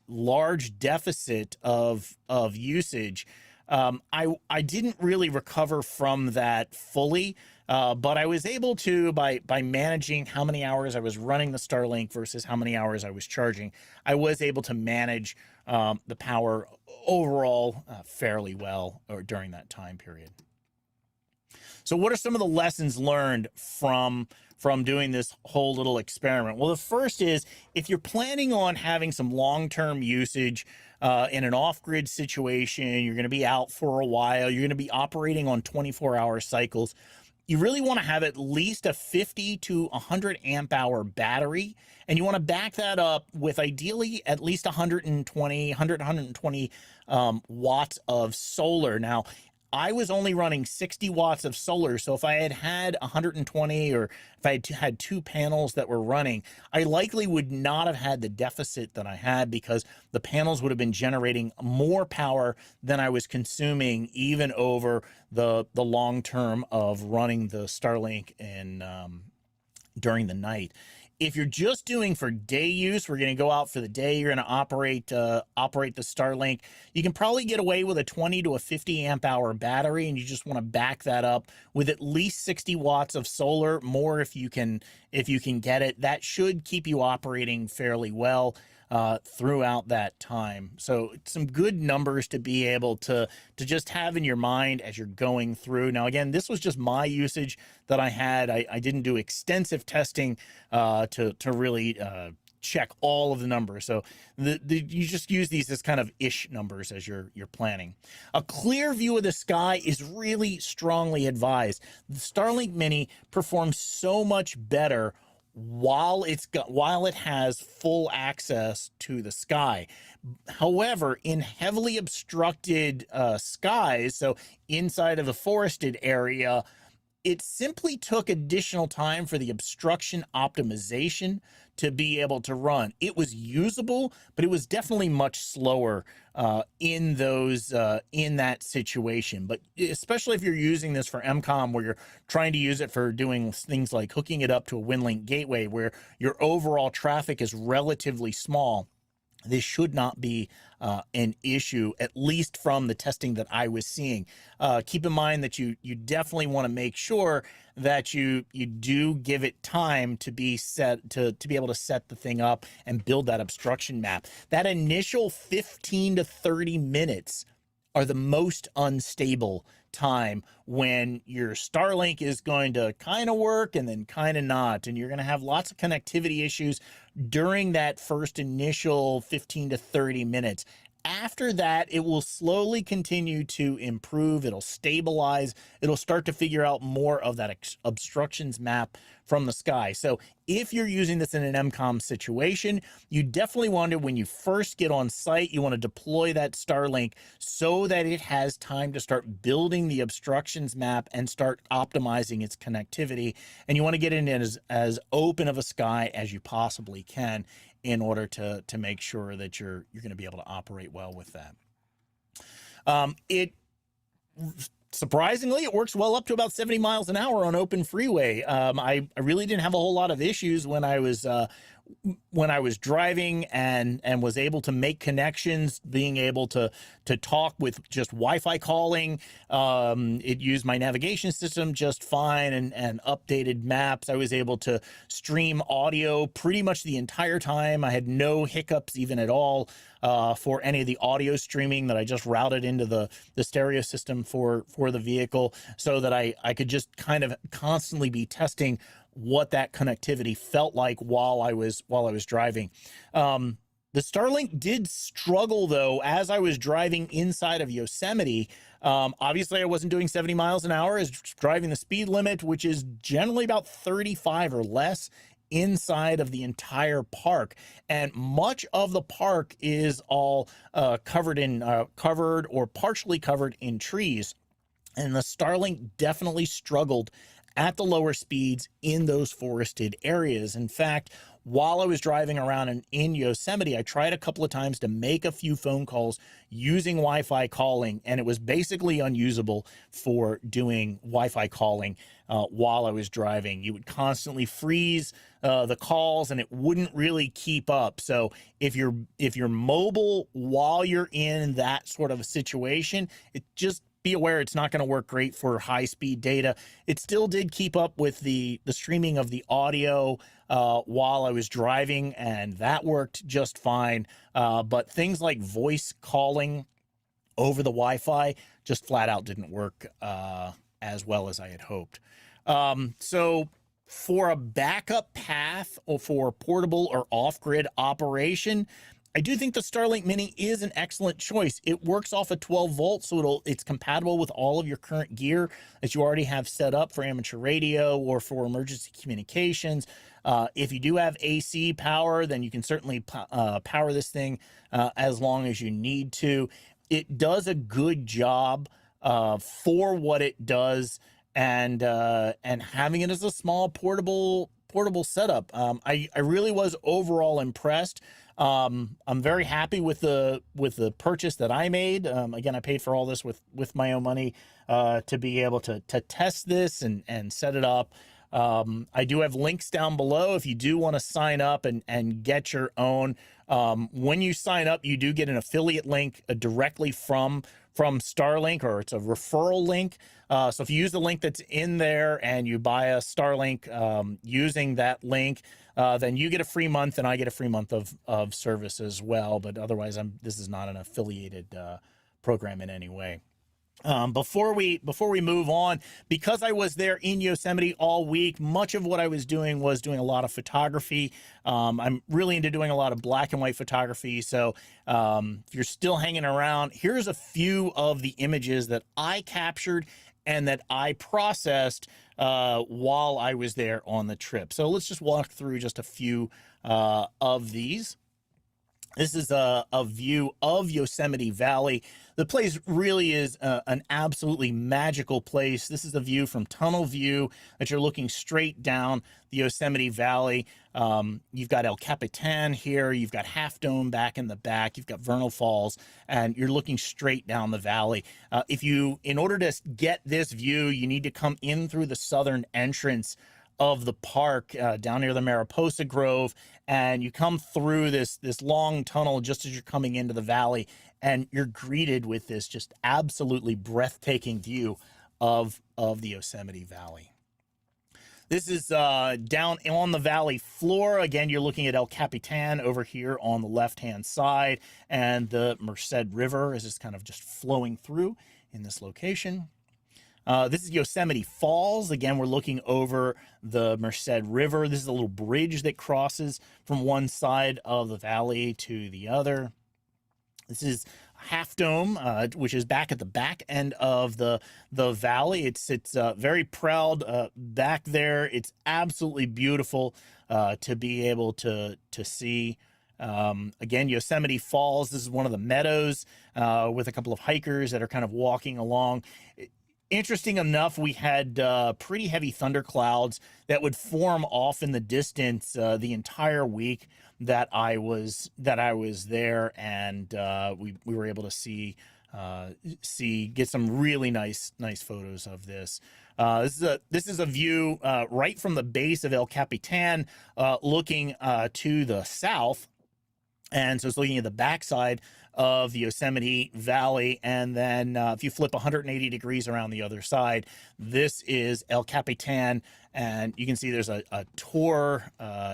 large deficit of usage, I didn't really recover from that fully, but I was able to, by managing how many hours I was running the Starlink versus how many hours I was charging, I was able to manage the power overall fairly well or during that time period. So what are some of the lessons learned from doing this whole little experiment? Well, the first is, if you're planning on having some long-term usage in an off-grid situation, you're going to be out for a while, you're going to be operating on 24-hour cycles, you really want to have at least a 50 to 100 amp hour battery, and you want to back that up with ideally at least 120 watts of solar. Now, I was only running 60 watts of solar, so if I had 120, or if I had two panels that were running, I likely would not have had the deficit that I had, because the panels would have been generating more power than I was consuming, even over the long term of running the Starlink in during the night. If you're just doing for day use, we're going to go out for the day, you're going to operate the Starlink, you can probably get away with a 20 to a 50 amp hour battery, and you just want to back that up with at least 60 watts of solar, more if you can get it. That should keep you operating fairly well throughout that time. So some good numbers to be able to just have in your mind as you're going through. Now, again, this was just my usage that I had. I didn't do extensive testing to really check all of the numbers. So you just use these as kind of ish numbers as you're planning. A clear view of the sky is really strongly advised. The Starlink Mini performs so much better while it has full access to the sky. However, in heavily obstructed skies, so inside of a forested area, it simply took additional time for the obstruction optimization to be able to run. It was usable, but it was definitely much slower in that situation. But especially if you're using this for MCOM, where you're trying to use it for doing things like hooking it up to a WinLink gateway, where your overall traffic is relatively small, this should not be an issue, at least from the testing that I was seeing. Keep in mind that you definitely want to make sure that you do give it time to be set to be able to set the thing up and build that obstruction map. That initial 15 to 30 minutes are the most unstable time, when your Starlink is going to kind of work and then kind of not, and you're going to have lots of connectivity issues during that first initial 15 to 30 minutes. After that, it will slowly continue to improve. It'll stabilize. It'll start to figure out more of that obstructions map from the sky. So if you're using this in an MCOM situation, you definitely want to, when you first get on site, you want to deploy that Starlink so that it has time to start building the obstructions map and start optimizing its connectivity. And you want to get it in as open of a sky as you possibly can, in order to make sure that you're going to be able to operate well with that. Surprisingly, it works well up to about 70 miles an hour on open freeway. I really didn't have a whole lot of issues when I was driving and was able to make connections, being able to talk with just Wi-Fi calling. It used my navigation system just fine, and updated maps. I was able to stream audio pretty much the entire time. I had no hiccups even at all for any of the audio streaming that I just routed into the stereo system for the vehicle, so that I could just kind of constantly be testing what that connectivity felt like while I was driving. The Starlink did struggle, though, as I was driving inside of Yosemite. Obviously, I wasn't doing 70 miles an hour. I was driving the speed limit, which is generally about 35 or less inside of the entire park. And much of the park is all covered or partially covered in trees. And the Starlink definitely struggled at the lower speeds in those forested areas. In fact, while I was driving around in Yosemite, I tried a couple of times to make a few phone calls using Wi-Fi calling, and it was basically unusable for doing Wi-Fi calling while I was driving. You would constantly freeze the calls, and it wouldn't really keep up. So if you're mobile while you're in that sort of a situation, it just be aware it's not going to work great for high-speed data. It still did keep up with the streaming of the audio while I was driving, and that worked just fine. But things like voice calling over the Wi-Fi just flat out didn't work as well as I had hoped. So for a backup path or for portable or off-grid operation, I do think the Starlink Mini is an excellent choice. It works off a 12 volt, so it's compatible with all of your current gear that you already have set up for amateur radio or for emergency communications. If you do have AC power, then you can certainly power this thing as long as you need to. It does a good job for what it does, and having it as a small portable setup. I really was overall impressed. I'm very happy with the purchase that I made. Again, I paid for all this with my own money to be able to test this and set it up. I do have links down below if you do want to sign up and get your own. When you sign up, you do get an affiliate link directly from Starlink, or it's a referral link. So if you use the link that's in there and you buy a Starlink using that link, then you get a free month and I get a free month of service as well. But otherwise, this is not an affiliated program in any way. Before we move on, because I was there in Yosemite all week, much of what I was doing a lot of photography. I'm really into doing a lot of black and white photography. So if you're still hanging around, here's a few of the images that I captured and that I processed while I was there on the trip. So let's just walk through just a few of these. This is a view of Yosemite Valley. The place really is an absolutely magical place. This is a view from tunnel view that you're looking straight down the Yosemite Valley. You've got El Capitan here. You've got Half Dome back in the back. You've got Vernal Falls, and you're looking straight down the valley. In order to get this view, you need to come in through the southern entrance of the park down near the Mariposa Grove, and you come through this long tunnel just as you're coming into the valley, and you're greeted with this just absolutely breathtaking view of the Yosemite Valley. This is down on the valley floor. Again, you're looking at El Capitan over here on the left-hand side, and the Merced River is just kind of just flowing through in this location. This is Yosemite Falls. Again, we're looking over the Merced River. This is a little bridge that crosses from one side of the valley to the other. This is Half Dome, which is back at the back end of the valley. It's very proud back there. It's absolutely beautiful to be able to see. Again, Yosemite Falls. This is one of the meadows with a couple of hikers that are kind of walking along. Interesting enough, we had pretty heavy thunderclouds that would form off in the distance the entire week that I was there, and we were able to get some really nice photos of this. This is a view right from the base of El Capitan, looking to the south, and so it's looking at the backside of the Yosemite Valley. And then if you flip 180 degrees around the other side, this is El Capitan, and you can see there's a tour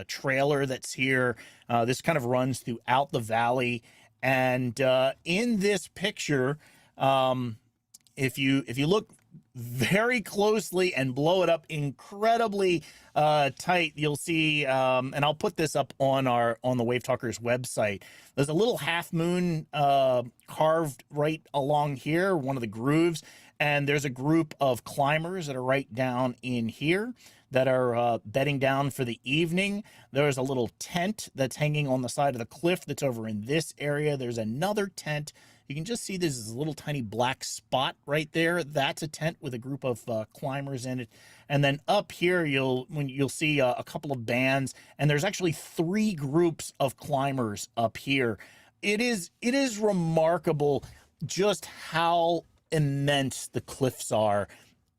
trailer that's here. This kind of runs throughout the valley, and in this picture, if you look very closely and blow it up incredibly tight, you'll see, and I'll put this up on the WaveTalkers website. There's a little half moon carved right along here, one of the grooves, and there's a group of climbers that are right down in here that are bedding down for the evening. There's a little tent that's hanging on the side of the cliff that's over in this area. There's another tent. You can just see there's a little tiny black spot right there. That's a tent with a group of climbers in it. And then up here, you'll see a couple of bands, and there's actually 3 groups of climbers up here. It is remarkable just how immense the cliffs are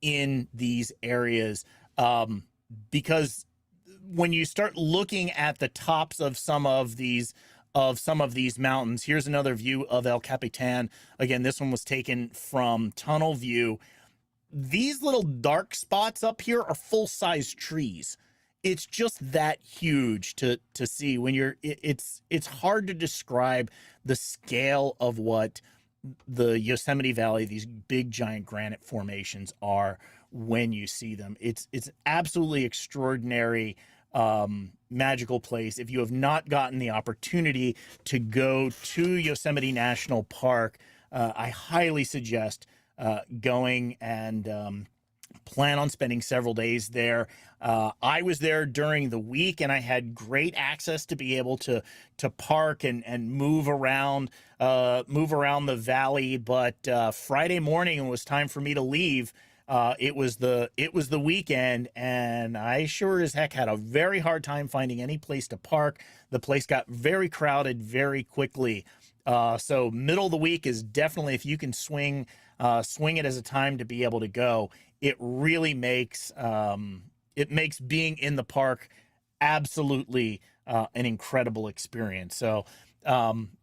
in these areas, because when you start looking at the tops of some of these of some of these mountains. Here's another view of El Capitan. Again, this one was taken from tunnel view. These little dark spots up here are full-size trees. It's just that huge to see when you're, it's hard to describe the scale of what the Yosemite Valley, these big giant granite formations are when you see them. It's absolutely extraordinary, magical place. If you have not gotten the opportunity to go to Yosemite National Park, I highly suggest going and plan on spending several days there. I was there during the week, and I had great access to be able to park and move around the valley. But Friday morning, it was time for me to leave. It was the weekend, and I sure as heck had a very hard time finding any place to park. The place got very crowded very quickly. So middle of the week is definitely, if you can swing it as a time to be able to go. It really makes being in the park absolutely an incredible experience. So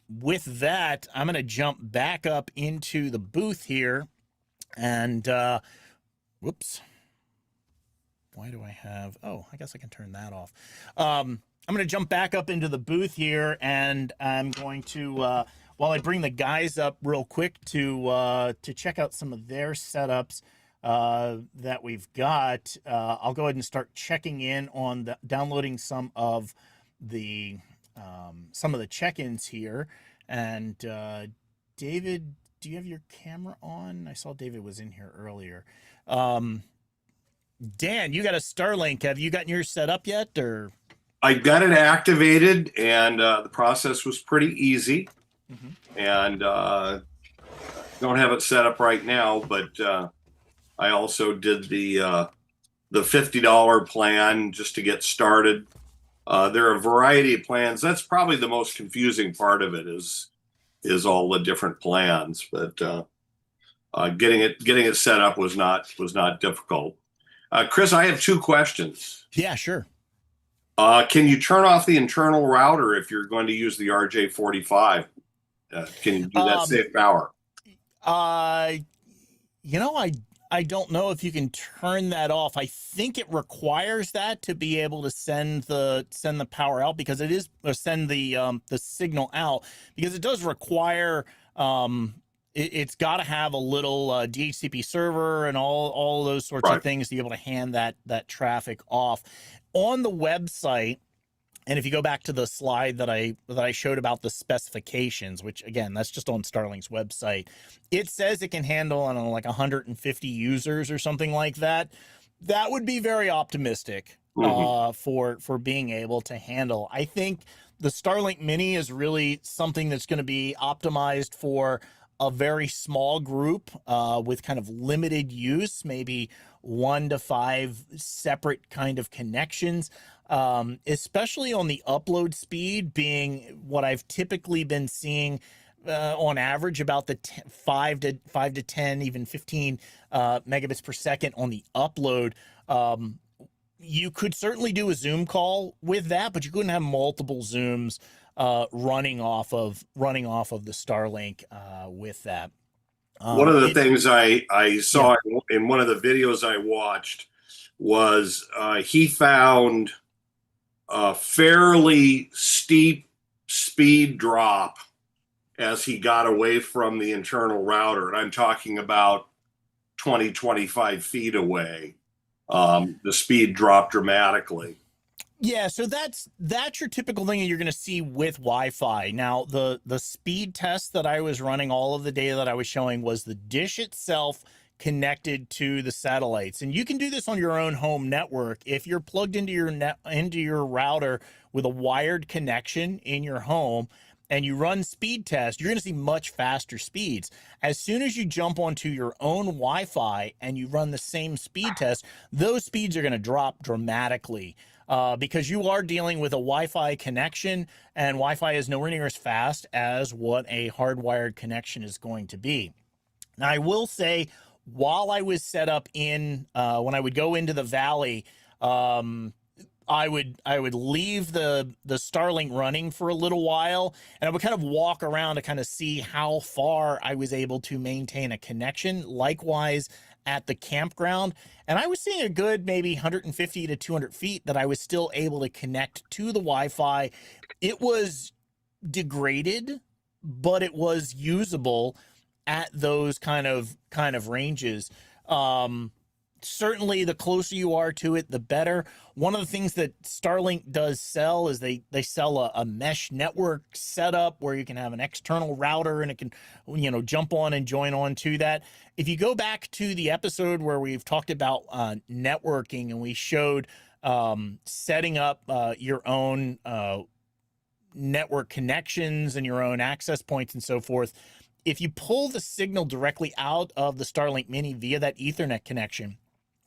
with that, I'm going to jump back up into the booth here, and whoops, why do I have, oh, I guess I can turn that off. I'm going to jump back up into the booth here, and I'm going to while I bring the guys up real quick to check out some of their setups that we've got, I'll go ahead and start checking in on downloading some of the check-ins here. And David, do you have your camera on? I saw David was in here earlier. Dan, you got a Starlink. Have you gotten yours set up yet, or? I got it activated, and the process was pretty easy. Mm-hmm. And don't have it set up right now, but I also did the $50 plan just to get started. There are a variety of plans. That's probably the most confusing part of it is all the different plans. But getting it set up was not difficult. Chris, I have two questions. Yeah, sure. Can you turn off the internal router if you're going to use the RJ45? Can you do that save power? You know, I don't know if you can turn that off. I think it requires that to be able to send the power out, because it is, or send the signal out, because it does require it's got to have a little DHCP server and all those sorts of things to be able to hand that traffic off on the website. And if you go back to the slide that I showed about the specifications, which again, that's just on Starlink's website, it says it can handle, I don't know, like 150 users or something like that. That would be very optimistic for being able to handle. I think the Starlink Mini is really something that's going to be optimized for a very small group with kind of limited use, maybe 1 to 5 separate kind of connections. Especially on the upload speed being what I've typically been seeing on average, about the 5 to 10, even 15 megabits per second on the upload. You could certainly do a Zoom call with that, but you couldn't have multiple Zooms running off of the Starlink with that. One of the things I saw in one of the videos I watched was he found a fairly steep speed drop as he got away from the internal router. And I'm talking about 20, 25 feet away. The speed dropped dramatically. Yeah, so that's your typical thing that you're going to see with Wi-Fi. Now, the speed test that I was running, all of the data that I was showing, was the dish itself connected to the satellites. And you can do this on your own home network. If you're plugged into your router with a wired connection in your home and you run speed tests, you're going to see much faster speeds. As soon as you jump onto your own Wi-Fi and you run the same speed test, those speeds are going to drop dramatically. Because you are dealing with a Wi-Fi connection, and Wi-Fi is nowhere near as fast as what a hardwired connection is going to be. Now, I will say, while I was set up in, when I would go into the valley, I would leave the Starlink running for a little while, and I would kind of walk around to kind of see how far I was able to maintain a connection. Likewise at the campground, and I was seeing a good maybe 150 to 200 feet that I was still able to connect to the Wi-Fi. It was degraded, but it was usable at those kind of ranges. Certainly the closer you are to it, the better. One of the things that Starlink does sell is they sell a mesh network setup where you can have an external router and it can, jump on and join on to that. If you go back to the episode where we've talked about networking, and we showed setting up your own network connections and your own access points and so forth, if you pull the signal directly out of the Starlink Mini via that Ethernet connection,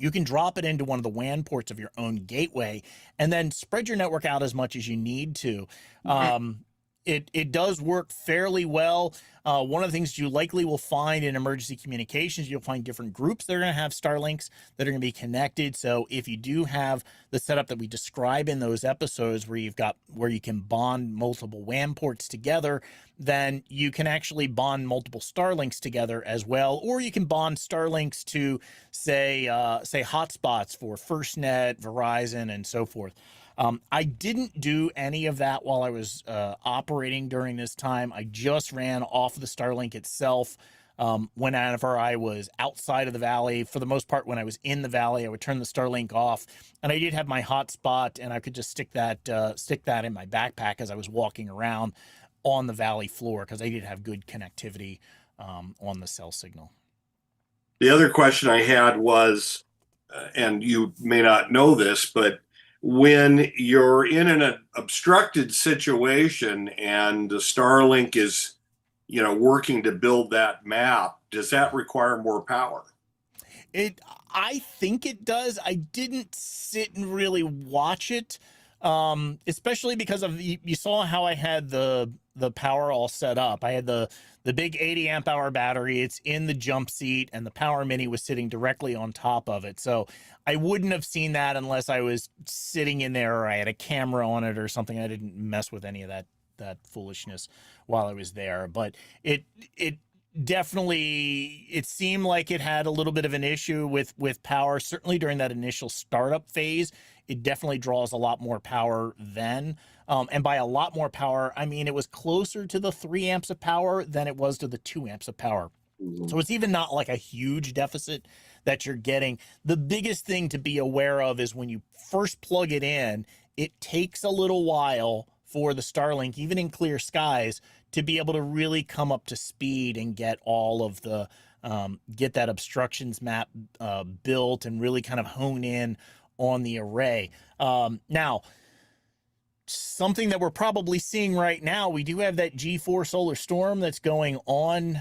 you can drop it into one of the WAN ports of your own gateway and then spread your network out as much as you need to. It does work fairly well. One of the things you likely will find in emergency communications, you'll find different groups that are going to have Starlinks that are going to be connected. So if you do have the setup that we describe in those episodes where you can bond multiple WAN ports together, then you can actually bond multiple Starlinks together as well. Or you can bond Starlinks to say hotspots for FirstNet, Verizon, and so forth. I didn't do any of that while I was operating during this time. I just ran off of the Starlink itself. Whenever I was outside of the valley, for the most part, when I was in the valley, I would turn the Starlink off, and I did have my hotspot, and I could just stick that in my backpack as I was walking around on the valley floor, because I did have good connectivity on the cell signal. The other question I had was, and you may not know this, but when you're in an obstructed situation and the Starlink is, working to build that map, does that require more power? I think it does. I didn't sit and really watch it, especially because of you saw how I had the power all set up. I had the big 80 amp hour battery. It's in the jump seat, and the Power Mini was sitting directly on top of it. So I wouldn't have seen that unless I was sitting in there or I had a camera on it or something. I didn't mess with any of that foolishness while I was there. But it definitely, it seemed like it had a little bit of an issue with power. Certainly during that initial startup phase, it definitely draws a lot more power then. And by a lot more power, I mean it was closer to the 3 amps of power than it was to the 2 amps of power. So it's even not like a huge deficit that you're getting. The biggest thing to be aware of is when you first plug it in, it takes a little while for the Starlink, even in clear skies, to be able to really come up to speed and get all of the, get that obstructions map built and really kind of hone in on the array. Now, something that we're probably seeing right now, we do have that G4 solar storm that's going on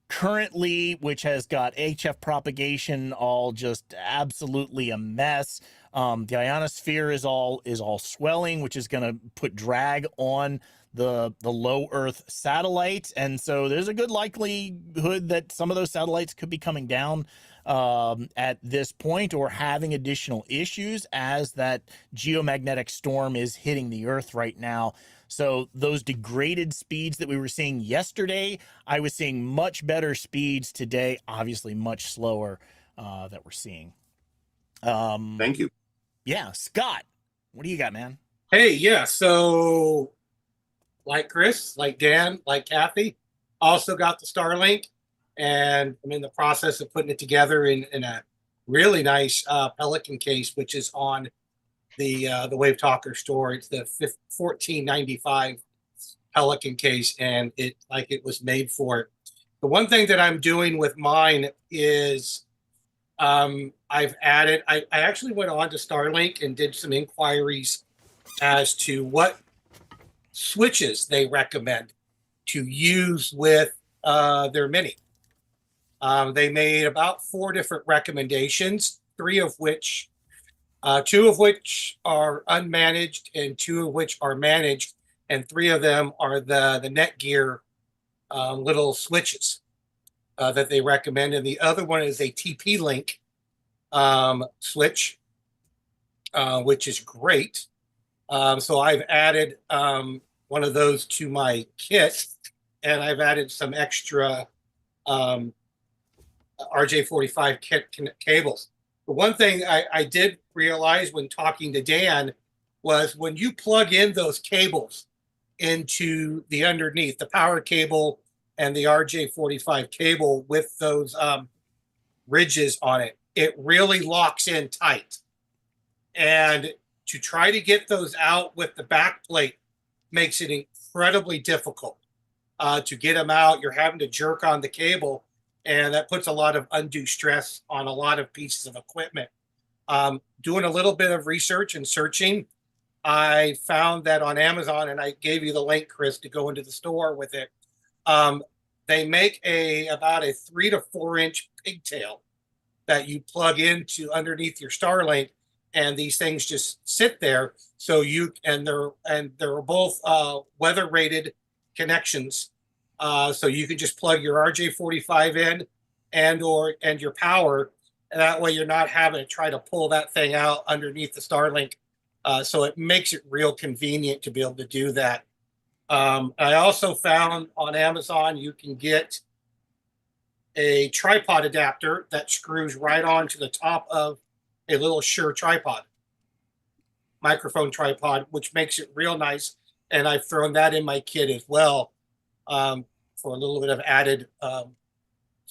currently, which has got HF propagation all just absolutely a mess. The ionosphere is all swelling, which is going to put drag on the low Earth satellites, and so there's a good likelihood that some of those satellites could be coming down at this point, or having additional issues as that geomagnetic storm is hitting the Earth right now. So those degraded speeds that we were seeing yesterday, I was seeing much better speeds today, obviously much slower that we're seeing. Thank you. Yeah, Scott, what do you got, man? Hey, yeah, so like Chris, like Dan, like Kathy, also got the Starlink, and I'm in the process of putting it together in a really nice Pelican case, which is on the WaveTalker store. It's the $14.95 Pelican case, and it was made for it. The one thing that I'm doing with mine is I've added. I actually went on to Starlink and did some inquiries as to what switches they recommend to use with their Mini. They made about 4 different recommendations, 2 of which are unmanaged and 2 of which are managed, and 3 of them are the Netgear little switches that they recommend, and the other one is a TP-Link switch. which is great. So I've added one of those to my kit, and I've added some extra RJ45 cables. The one thing I did realize when talking to Dan was when you plug in those cables into the underneath, the power cable and the RJ45 cable with those ridges on it, it really locks in tight. And to try to get those out with the back plate makes it incredibly difficult to get them out. You're having to jerk on the cable, and that puts a lot of undue stress on a lot of pieces of equipment. Doing a little bit of research and searching, I found that on Amazon, and I gave you the link, Chris, to go into the store with it. They make about a 3 to 4 inch pigtail that you plug into underneath your Starlink, and these things just sit there. So they're both weather rated connections. So you can just plug your RJ45 in and your power. And that way you're not having to try to pull that thing out underneath the Starlink. So it makes it real convenient to be able to do that. I also found on Amazon you can get a tripod adapter that screws right onto the top of a little Shure tripod, microphone tripod, which makes it real nice. And I've thrown that in my kit as well for a little bit of added, so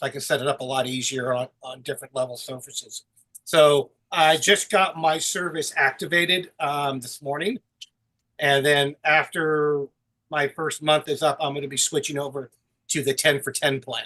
I can set it up a lot easier on different level surfaces. So I just got my service activated this morning. And then after my first month is up, I'm going to be switching over to the 10 for 10 plan.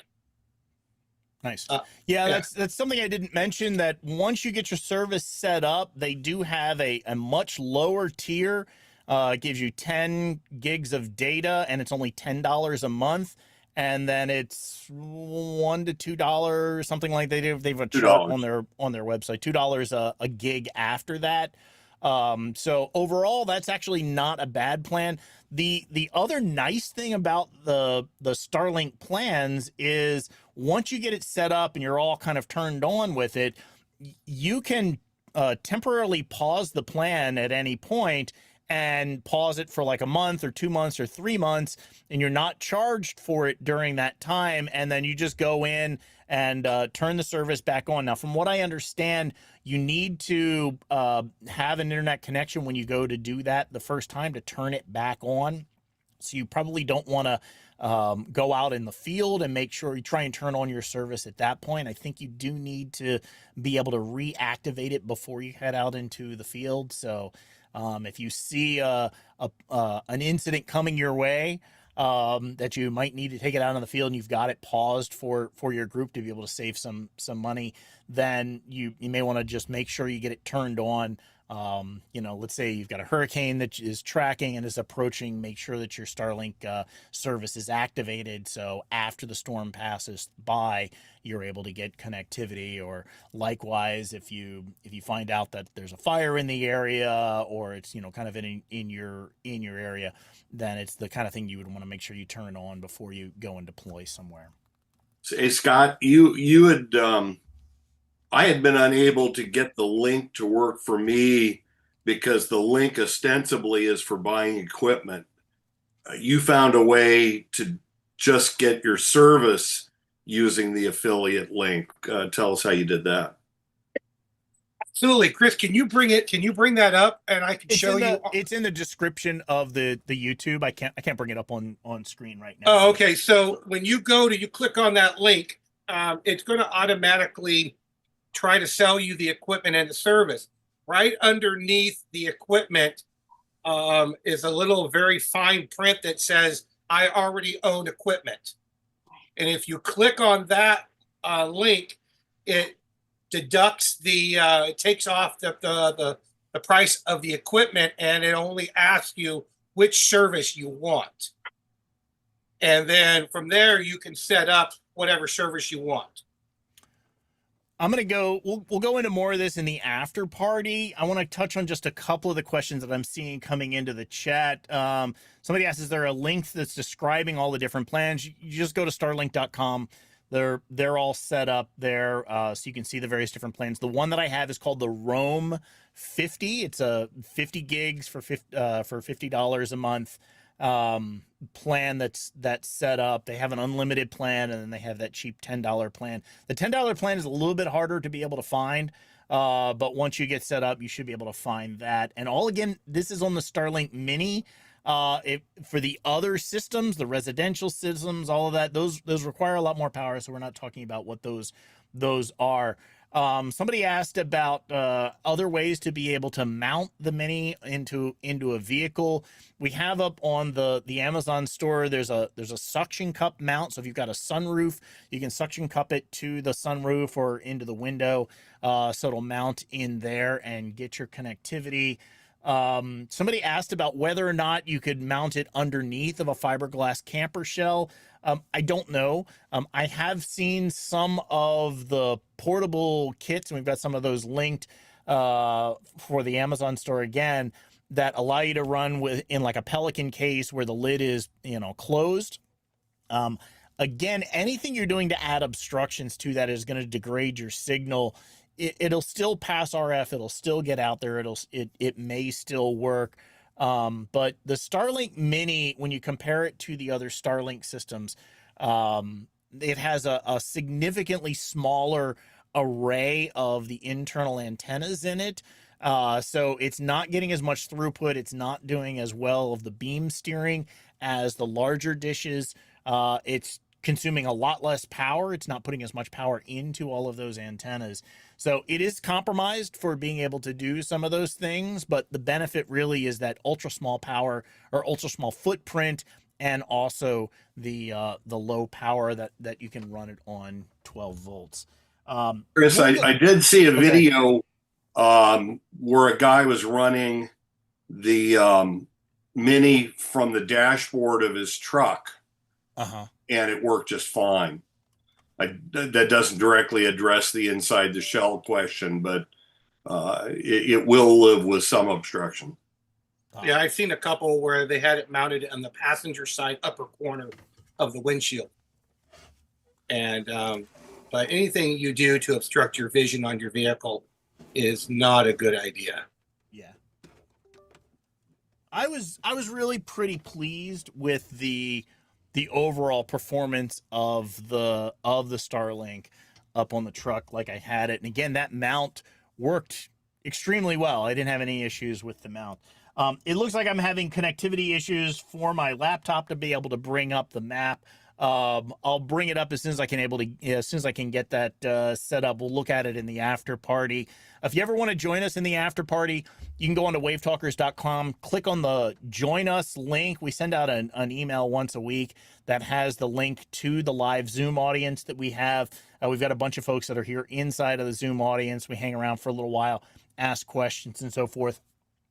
Nice. Yeah, that's something I didn't mention, that once you get your service set up, they do have a much lower tier. It gives you 10 gigs of data, and it's only $10 a month. And then it's $1 to $2, something like they do. They have a chart on their website, $2 a gig after that. So overall, that's actually not a bad plan. The other nice thing about the Starlink plans is once you get it set up and you're all kind of turned on with it, you can temporarily pause the plan at any point and pause it for like a month or 2 months or 3 months, and you're not charged for it during that time. And then you just go in and turn the service back on. Now, from what I understand, you need to have an internet connection when you go to do that the first time to turn it back on. So you probably don't want to go out in the field and make sure you try and turn on your service at that point. I think you do need to be able to reactivate it before you head out into the field. So if you see an incident coming your way that you might need to take it out on the field and you've got it paused for your group to be able to save some money, then you may want to just make sure you get it turned on. Let's say you've got a hurricane that is tracking and is approaching, make sure that your Starlink service is activated. So after the storm passes by, you're able to get connectivity. Or likewise, if you find out that there's a fire in the area, or it's, kind of in your area, then it's the kind of thing you would want to make sure you turn it on before you go and deploy somewhere. Hey, Scott, you had, I had been unable to get the link to work for me because the link ostensibly is for buying equipment. You found a way to just get your service using the affiliate link. Tell us how you did that. Absolutely, Chris. Can you bring that up, and I can show you? It's in the description of the YouTube. I can't bring it up on screen right now. Oh, okay. So when you click on that link, it's going to automatically try to sell you the equipment and the service. Right underneath the equipment is a little very fine print that says, "I already own equipment." And if you click on that link, it deducts it takes off the price of the equipment, and it only asks you which service you want. And then from there, you can set up whatever service you want. I'm going to go, we'll go into more of this in the after party. I want to touch on just a couple of the questions that I'm seeing coming into the chat. Somebody asks, is there a link that's describing all the different plans? You just go to starlink.com They're all set up there, so you can see the various different plans. The one that I have is called the Roam 50. It's a 50 gigs for $50 a month plan that's set up. They have an unlimited plan, and then they have that cheap $10 plan. The $10 plan is a little bit harder to be able to find, but once you get set up, you should be able to find that. And all, again, this is on the Starlink Mini. For the other systems, the residential systems, all of that, those require a lot more power, so we're not talking about what those are. Somebody asked about other ways to be able to mount the Mini into a vehicle. We have up on the Amazon store, there's a suction cup mount. So if you've got a sunroof, you can suction cup it to the sunroof or into the window, so it'll mount in there and get your connectivity. Somebody asked about whether or not you could mount it underneath of a fiberglass camper shell. I don't know. I have seen some of the portable kits, and we've got some of those linked for the Amazon store again, that allow you to run in like a Pelican case where the lid is, closed. Again, anything you're doing to add obstructions to that is going to degrade your signal. It'll still pass RF. It'll still get out there. It may still work. But the Starlink Mini, when you compare it to the other Starlink systems, it has a significantly smaller array of the internal antennas in it. So it's not getting as much throughput. It's not doing as well of the beam steering as the larger dishes. It's consuming a lot less power. It's not putting as much power into all of those antennas. So it is compromised for being able to do some of those things, but the benefit really is that ultra small power or ultra small footprint, and also the low power that you can run it on 12 volts. Chris, I did see a video where a guy was running the Mini from the dashboard of his truck, and it worked just fine. That doesn't directly address the inside the shell question, but it will live with some obstruction. Yeah, I've seen a couple where they had it mounted on the passenger side upper corner of the windshield. And but anything you do to obstruct your vision on your vehicle is not a good idea. Yeah. I was really pretty pleased with the overall performance of the Starlink up on the truck like I had it. And again, that mount worked extremely well. I didn't have any issues with the mount. It looks like I'm having connectivity issues for my laptop to be able to bring up the map. I'll bring it up as soon as I can get that set up. We'll look at it in the after party. If you ever want to join us in the after party, you can go on to wavetalkers.com, click on the join us link. We send out an email once a week that has the link to the live Zoom audience that we have. We've got a bunch of folks that are here inside of the Zoom audience. We hang around for a little while, ask questions and so forth.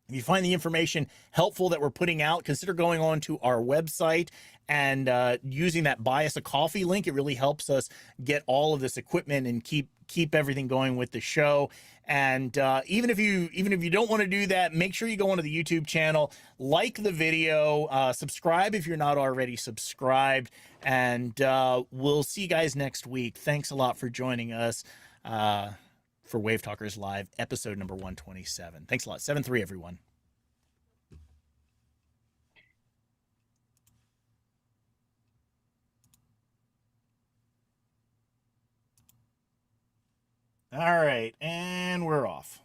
If you find the information helpful that we're putting out, consider going on to our website and using that buy us a coffee link. It really helps us get all of this equipment and keep everything going with the show. And even if you don't want to do that, make sure you go onto the YouTube channel, like the video, subscribe if you're not already subscribed, and we'll see you guys next week. Thanks a lot for joining us for Wave Talkers Live, episode number 127. Thanks a lot. 7-3, everyone. All right, and we're off.